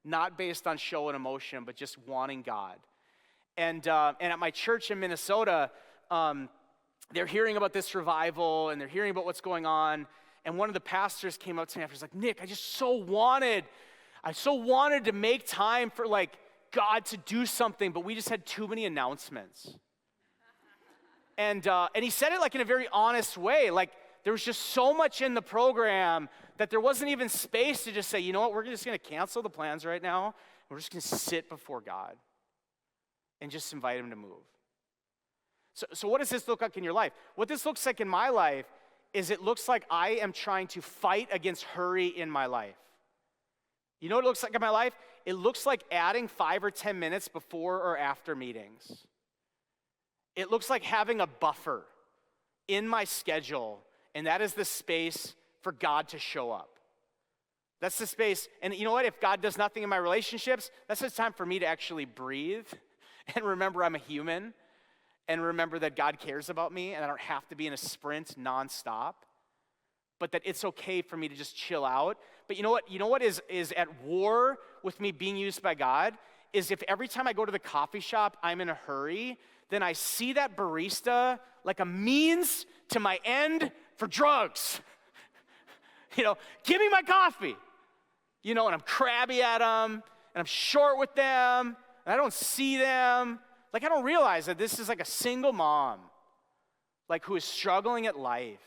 Not based on show and emotion, but just wanting God. And at my church in Minnesota, they're hearing about this revival, and they're hearing about what's going on. And one of the pastors came up to me after, he's like, Nick, I so wanted to make time for like God to do something, but we just had too many announcements. And he said it like in a very honest way, like there was just so much in the program that there wasn't even space to just say, you know what, we're just going to cancel the plans right now. We're just going to sit before God and just invite him to move. So what does this look like in your life? What this looks like in my life is it looks like I am trying to fight against hurry in my life. You know what it looks like in my life? It looks like adding 5 or 10 minutes before or after meetings. It looks like having a buffer in my schedule, and that is the space for God to show up. That's the space, and you know what? If God does nothing in my relationships, that's the time for me to actually breathe and remember I'm a human and remember that God cares about me and I don't have to be in a sprint nonstop, but that it's okay for me to just chill out. But you know what? You know what is at war with me being used by God is if every time I go to the coffee shop, I'm in a hurry, then I see that barista like a means to my end for drugs. You know, give me my coffee. You know, and I'm crabby at them, and I'm short with them, and I don't see them. Like, I don't realize that this is like a single mom, like, who is struggling at life,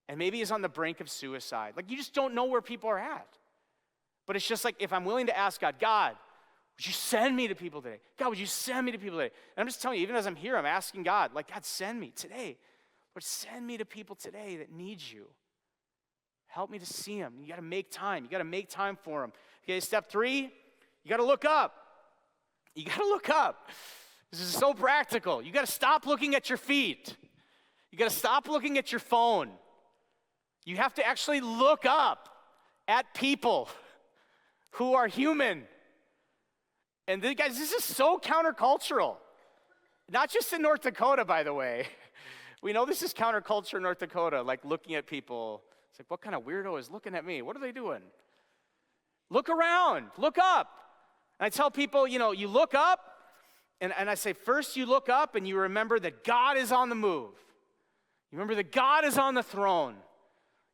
and maybe is on the brink of suicide. Like, you just don't know where people are at. But it's just like, if I'm willing to ask God, God, would you send me to people today? God, would you send me to people today? And I'm just telling you, even as I'm here, I'm asking God, like, God, send me today. Lord, send me to people today that need you. Help me to see them. You got to make time. You got to make time for them. Okay, step 3, you got to look up. You got to look up. This is so practical. You got to stop looking at your feet. You got to stop looking at your phone. You have to actually look up at people who are human. And guys, this is so countercultural. Not just in North Dakota, by the way. We know this is counterculture in North Dakota, like looking at people. It's like, what kind of weirdo is looking at me? What are they doing? Look around. Look up. And I tell people, you know, you look up, and I say, first you look up and you remember that God is on the move. You remember that God is on the throne.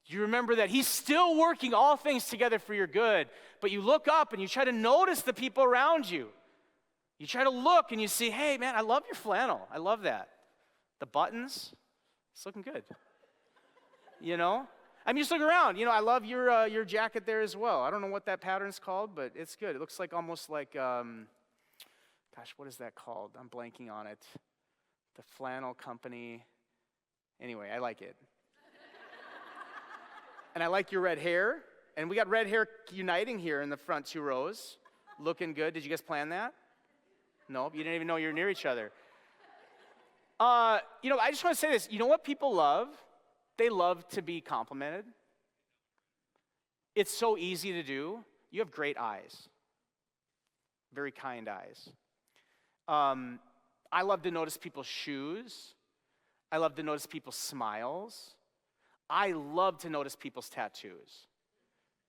You remember that he's still working all things together for your good. But you look up and you try to notice the people around you. You try to look and you see, hey, man, I love your flannel. I love that. The buttons, it's looking good. You know? I mean, just look around. You know, I love your jacket there as well. I don't know what that pattern's called, but it's good. It looks like almost like, gosh, what is that called? I'm blanking on it. The flannel company. Anyway, I like it. And I like your red hair. And we got red hair uniting here in the front 2 rows. Looking good. Did you guys plan that? Nope, you didn't even know you were near each other. I just want to say this. You know what people love? They love to be complimented. It's so easy to do. You have great eyes. Very kind eyes. I love to notice people's shoes. I love to notice people's smiles. I love to notice people's tattoos.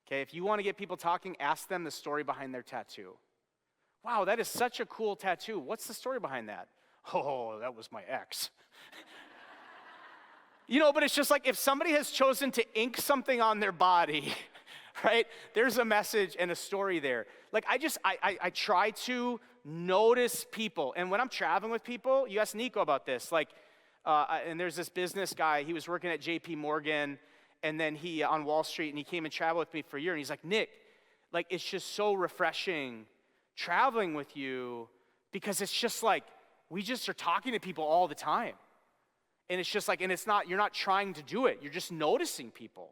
Okay, if you want to get people talking, ask them the story behind their tattoo. Wow, that is such a cool tattoo. What's the story behind that? Oh, that was my ex. But it's just like if somebody has chosen to ink something on their body, right? There's a message and a story there. Like I try to notice people. And when I'm traveling with people, you ask Nico about this. And there's this business guy, he was working at JP Morgan, and then he on Wall Street, and he came and traveled with me for a year. And he's like, Nick, it's just so refreshing traveling with you because it's just like, we just are talking to people all the time. And it's just like, and it's not, you're not trying to do it. You're just noticing people.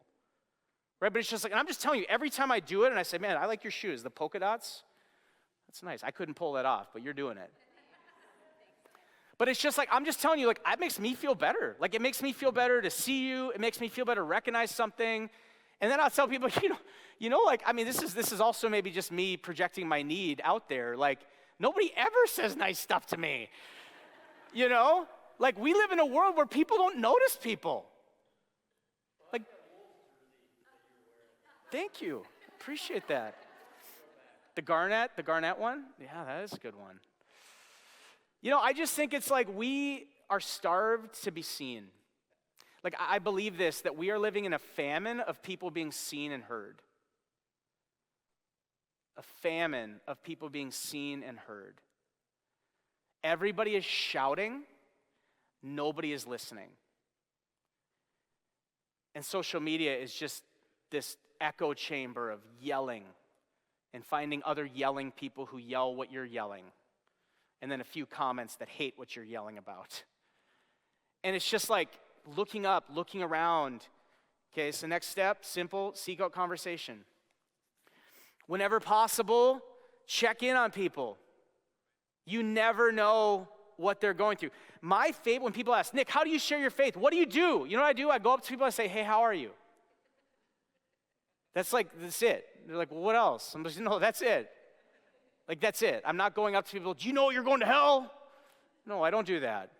Right? But it's just like, and I'm just telling you, every time I do it, and I say, man, I like your shoes, the polka dots. That's nice. I couldn't pull that off, but you're doing it. But it's just like, I'm just telling you, it makes me feel better. It makes me feel better to see you. It makes me feel better to recognize something. And then I'll tell people, this is also maybe just me projecting my need out there. Nobody ever says nice stuff to me. We live in a world where people don't notice people. Thank you. Appreciate that. The Garnett one? Yeah, that is a good one. I just think it's we are starved to be seen. I believe this, that we are living in a famine of people being seen and heard. A famine of people being seen and heard. Everybody is shouting, nobody is listening. And social media is just this echo chamber of yelling and finding other yelling people who yell what you're yelling. And then a few comments that hate what you're yelling about. And it's just looking up, looking around. Okay, so next step, simple, seek out conversation. Whenever possible, check in on people. You never know what they're going through. My favorite, when people ask, Nick, how do you share your faith? What do? You know what I do? I go up to people and say, hey, how are you? That's it. They're like, well, what else? I'm just, no, that's it. That's it. I'm not going up to people, do you know you're going to hell? No, I don't do that.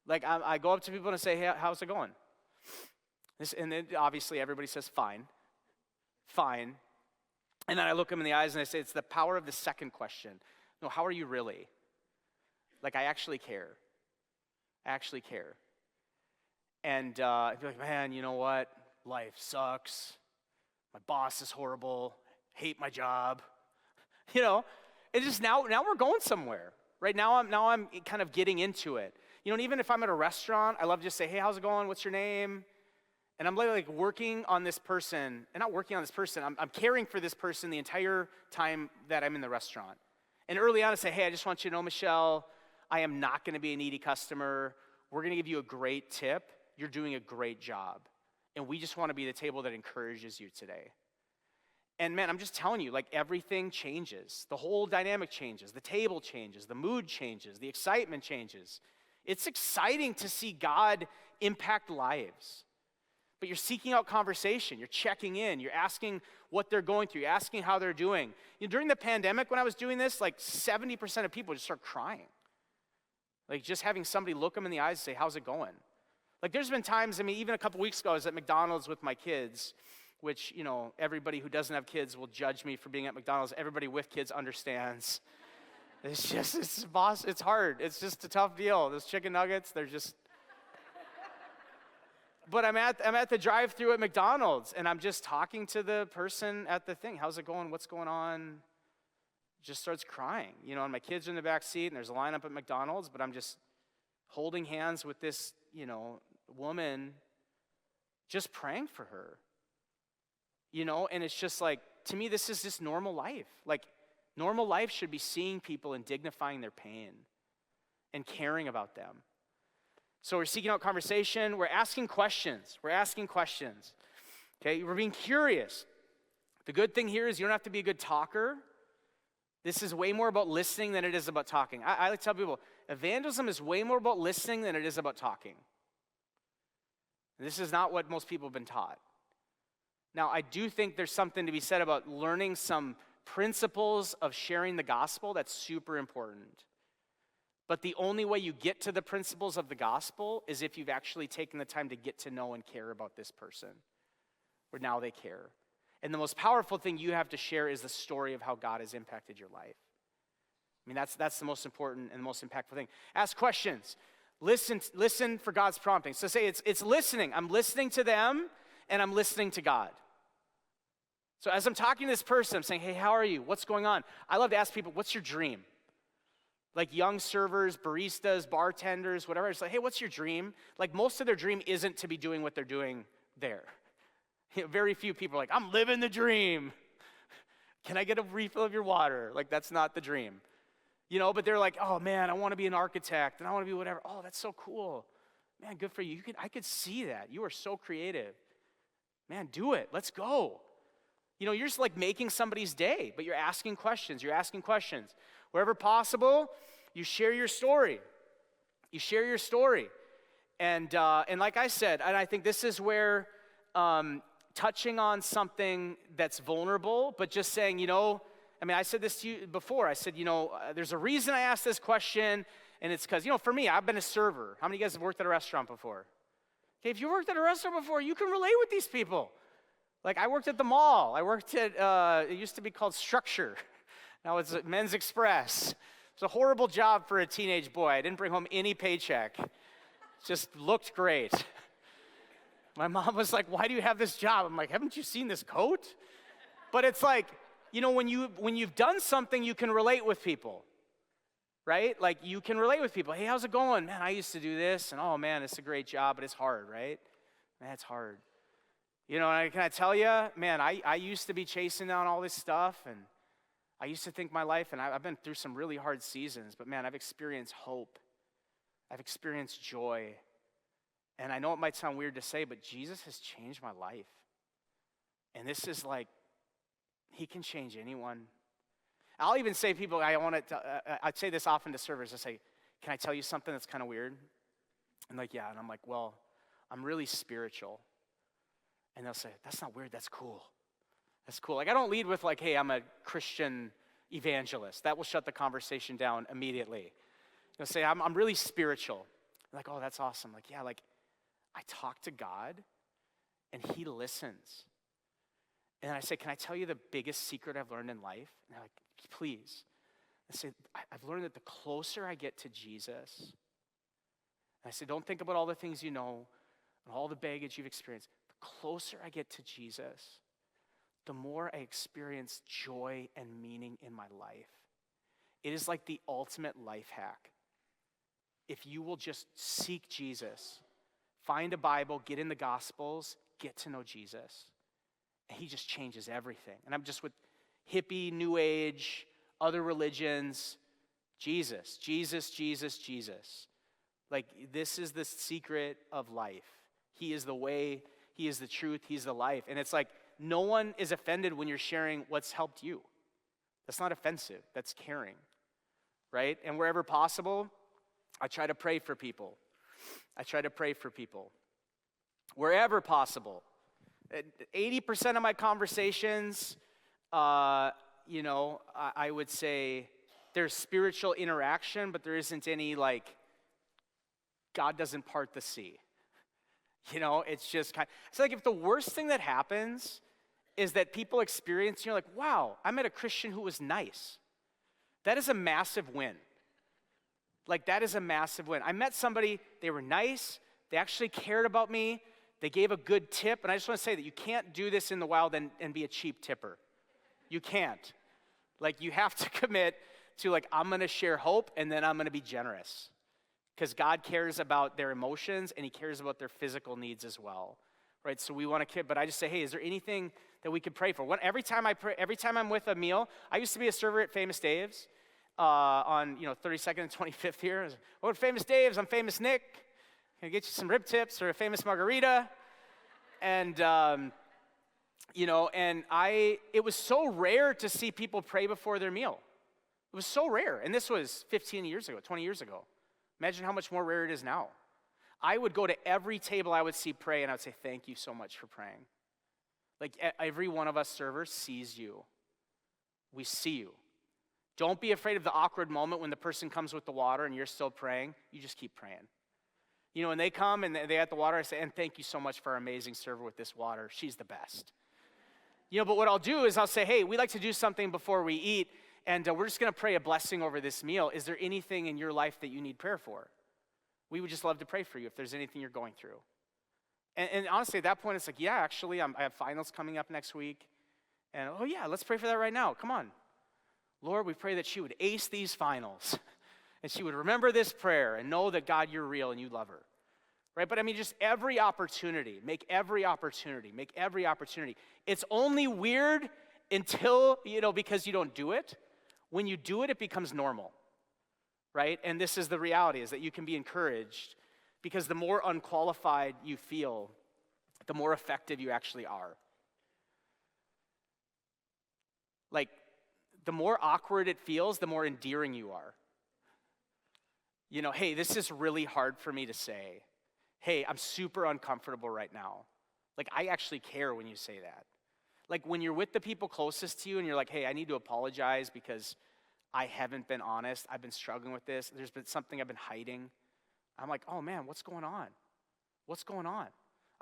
I go up to people and say, hey, how's it going? And then obviously everybody says, fine. Fine. And then I look them in the eyes and I say, it's the power of the second question. No, how are you really? I actually care. I actually care. And I'd be like, man, you know what? Life sucks. My boss is horrible. Hate my job. It's just now we're going somewhere. Right now I'm kind of getting into it. And even if I'm at a restaurant, I love to just say, hey, how's it going? What's your name? And I'm working on this person, and not working on this person, I'm caring for this person the entire time that I'm in the restaurant. And early on I say, hey, I just want you to know, Michelle, I am not going to be a needy customer. We're going to give you a great tip. You're doing a great job. And we just want to be the table that encourages you today. And man, I'm just telling you, everything changes. The whole dynamic changes. The table changes. The mood changes. The excitement changes. It's exciting to see God impact lives. But you're seeking out conversation. You're checking in. You're asking what they're going through. You're asking how they're doing. During the pandemic, when I was doing this, 70% of people just start crying. Just having somebody look them in the eyes and say, how's it going? There's been times, even a couple weeks ago, I was at McDonald's with my kids, which, everybody who doesn't have kids will judge me for being at McDonald's. Everybody with kids understands. It's hard. It's just a tough deal. Those chicken nuggets, they're just. But I'm at the drive-thru at McDonald's, and I'm just talking to the person at the thing. How's it going? What's going on? Just starts crying. And my kids are in the back seat, and there's a lineup at McDonald's, but I'm just holding hands with this, woman, just praying for her. And it's just to me, this is just normal life. Normal life should be seeing people and dignifying their pain and caring about them. So we're seeking out conversation. We're asking questions. Okay, we're being curious. The good thing here is you don't have to be a good talker. This is way more about listening than it is about talking. I like to tell people, evangelism is way more about listening than it is about talking. This is not what most people have been taught. Now, I do think there's something to be said about learning some principles of sharing the gospel. That's super important. But the only way you get to the principles of the gospel is if you've actually taken the time to get to know and care about this person, where now they care. And the most powerful thing you have to share is the story of how God has impacted your life. I mean, that's the most important and the most impactful thing. Ask questions. Listen for God's prompting. So say it's listening. I'm listening to them, and I'm listening to God. So as I'm talking to this person, I'm saying, hey, how are you? What's going on? I love to ask people, what's your dream? Like young servers, baristas, bartenders, whatever. It's like, hey, what's your dream? Like most of their dream isn't to be doing what they're doing there. Very few people are like, I'm living the dream. Can I get a refill of your water? Like that's not the dream. But they're like, oh man, I want to be an architect and I want to be whatever. Oh, that's so cool. Man, good for you. I could see that. You are so creative. Man, do it. Let's go. You're just like making somebody's day, but you're asking questions. Wherever possible, you share your story. And like I said, and I think this is where touching on something that's vulnerable, but just saying, I said this to you before. I said, there's a reason I asked this question, and it's because, for me, I've been a server. How many of you guys have worked at a restaurant before? Okay, if you worked at a restaurant before, you can relate with these people. Like, I worked at the mall. I worked at, it used to be called Structure. Now it's Men's Express. It's a horrible job for a teenage boy. I didn't bring home any paycheck. Just looked great. My mom was like, why do you have this job? I'm like, haven't you seen this coat? But it's like, when you've done something, you can relate with people, right? Like, you can relate with people. Hey, how's it going? Man, I used to do this, and oh, man, it's a great job, but it's hard, right? Man, it's hard. Can I tell you, man, I used to be chasing down all this stuff, and I used to think my life, and I've been through some really hard seasons, but man, I've experienced hope. I've experienced joy. And I know it might sound weird to say, but Jesus has changed my life. And this is like, he can change anyone. I'll even say people, I'd say this often to servers. I say, can I tell you something that's kind of weird? And like, yeah. And I'm like, well, I'm really spiritual. And they'll say, that's not weird, that's cool. That's cool. Like, I don't lead with like, hey, I'm a Christian evangelist. That will shut the conversation down immediately. They'll say, I'm really spiritual. I'm like, oh, that's awesome. Like, yeah, like, I talk to God, and he listens. And I say, can I tell you the biggest secret I've learned in life? And they're like, please. I say, I've learned that the closer I get to Jesus, and I say, don't think about all the things you know and all the baggage you've experienced. The closer I get to Jesus, the more I experience joy and meaning in my life. It is like the ultimate life hack. If you will just seek Jesus, find a Bible, get in the Gospels, get to know Jesus, and he just changes everything. And I'm just with hippie, New Age, other religions, Jesus. Like, this is the secret of life. He is the way, he is the truth, he's the life. And it's like, no one is offended when you're sharing what's helped you. That's not offensive, that's caring, right? And wherever possible, I try to pray for people. Wherever possible. 80% of my conversations, I would say there's spiritual interaction, but there isn't any like, God doesn't part the sea. It's just it's like if the worst thing that happens is that people experience, you're like, wow, I met a Christian who was nice. That is a massive win. Like, that is a massive win. I met somebody, they were nice, they actually cared about me, they gave a good tip, and I just want to say that you can't do this in the wild and be a cheap tipper. You can't. Like, you have to commit to, like, I'm going to share hope, and then I'm going to be generous. Because God cares about their emotions, and he cares about their physical needs as well. Right, so we want to, but I just say, hey, is there anything that we could pray for? Every time I'm with a meal, I used to be a server at Famous Dave's on 32nd and 25th here. Oh, Famous Dave's, I'm Famous Nick. Can I get you some rib tips or a famous margarita? And, it was so rare to see people pray before their meal. It was so rare. And this was 15 years ago, 20 years ago. Imagine how much more rare it is now. I would go to every table I would see pray, and I would say, thank you so much for praying. Like every one of us servers sees you. We see you. Don't be afraid of the awkward moment when the person comes with the water and you're still praying. You just keep praying. When they come and they at the water, I say, and thank you so much for our amazing server with this water. She's the best. But what I'll do is I'll say, hey, we like to do something before we eat, and we're just going to pray a blessing over this meal. Is there anything in your life that you need prayer for? We would just love to pray for you if there's anything you're going through. And honestly, at that point, it's like, yeah, actually, I have finals coming up next week. And, oh, yeah, let's pray for that right now. Come on. Lord, we pray that she would ace these finals. And she would remember this prayer and know that, God, you're real and you love her. Right? But just every opportunity. Make every opportunity. It's only weird until, because you don't do it. When you do it, it becomes normal. Right? And this is the reality, is that you can be encouraged because the more unqualified you feel, the more effective you actually are. Like, the more awkward it feels, the more endearing you are. Hey, this is really hard for me to say. Hey, I'm super uncomfortable right now. Like, I actually care when you say that. Like, when you're with the people closest to you and you're like, hey, I need to apologize because I haven't been honest. I've been struggling with this. There's been something I've been hiding. I'm like, oh man, what's going on? What's going on?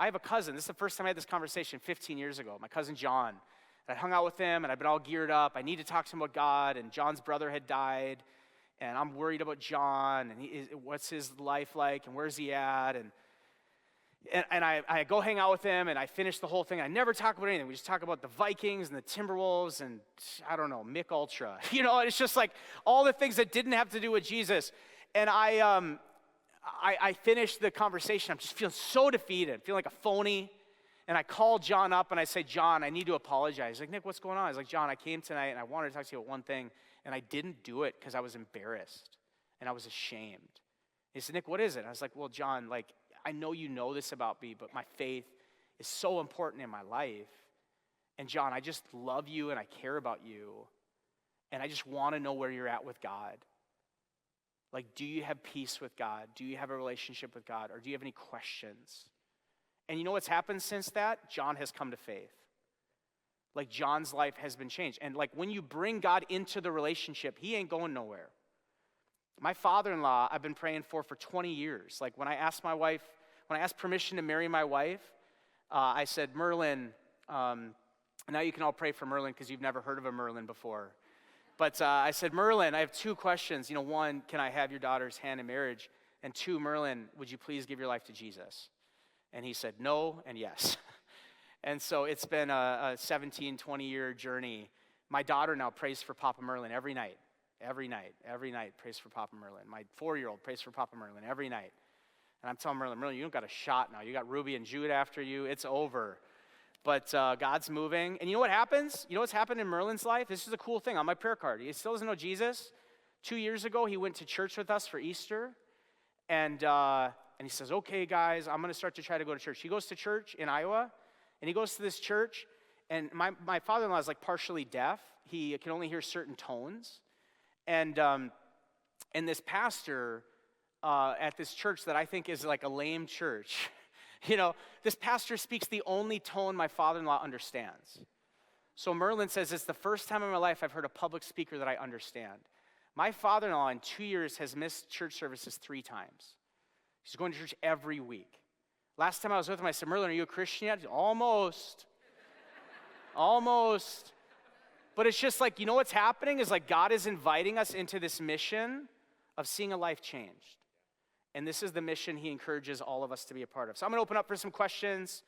I have a cousin. This is the first time I had this conversation 15 years ago. My cousin John. And I hung out with him, and I've been all geared up. I need to talk to him about God, and John's brother had died, and I'm worried about John, and what's his life like, and where's he at? And I go hang out with him, and I finish the whole thing. I never talk about anything. We just talk about the Vikings and the Timberwolves and, I don't know, 𝐋𝐢𝐯𝐲𝐬𝐶. It's just like all the things that didn't have to do with Jesus. And I finished the conversation. I'm just feeling so defeated, feeling like a phony. And I called John up, and I said, John, I need to apologize. He's like, Nick, what's going on? I was like, John, I came tonight, and I wanted to talk to you about one thing, and I didn't do it because I was embarrassed, and I was ashamed. He said, Nick, what is it? I was like, well, John, I know you know this about me, but my faith is so important in my life. And John, I just love you, and I care about you, and I just want to know where you're at with God. Do you have peace with God? Do you have a relationship with God? Or do you have any questions? And you know what's happened since that? John has come to faith. John's life has been changed. And when you bring God into the relationship, he ain't going nowhere. My father-in-law, I've been praying for 20 years. When I asked permission to marry my wife, I said, Merlin, now you can all pray for Merlin because you've never heard of a Merlin before. But I said, Merlin, I have two questions. One, can I have your daughter's hand in marriage? And two, Merlin, would you please give your life to Jesus? And he said no and yes. And so it's been a 17, 20-year journey. My daughter now prays for Papa Merlin every night, prays for Papa Merlin. My 4-year-old prays for Papa Merlin every night. And I'm telling Merlin, you don't got a shot now. You got Ruby and Jude after you. It's over. But God's moving. And you know what happens? You know what's happened in Merlin's life? This is a cool thing on my prayer card. He still doesn't know Jesus. 2 years ago, he went to church with us for Easter. And he says, okay, guys, I'm going to start to try to go to church. He goes to church in Iowa, and he goes to this church, and my father-in-law is partially deaf. He can only hear certain tones. And this pastor at this church that I think is a lame church, this pastor speaks the only tone my father-in-law understands. So Merlin says, it's the first time in my life I've heard a public speaker that I understand. My father-in-law in 2 years has missed church services 3 times. He's going to church every week. Last time I was with him, I said, Merlin, are you a Christian yet? Almost. Almost. But it's just you know what's happening is God is inviting us into this mission of seeing a life changed. And this is the mission he encourages all of us to be a part of. So I'm going to open up for some questions.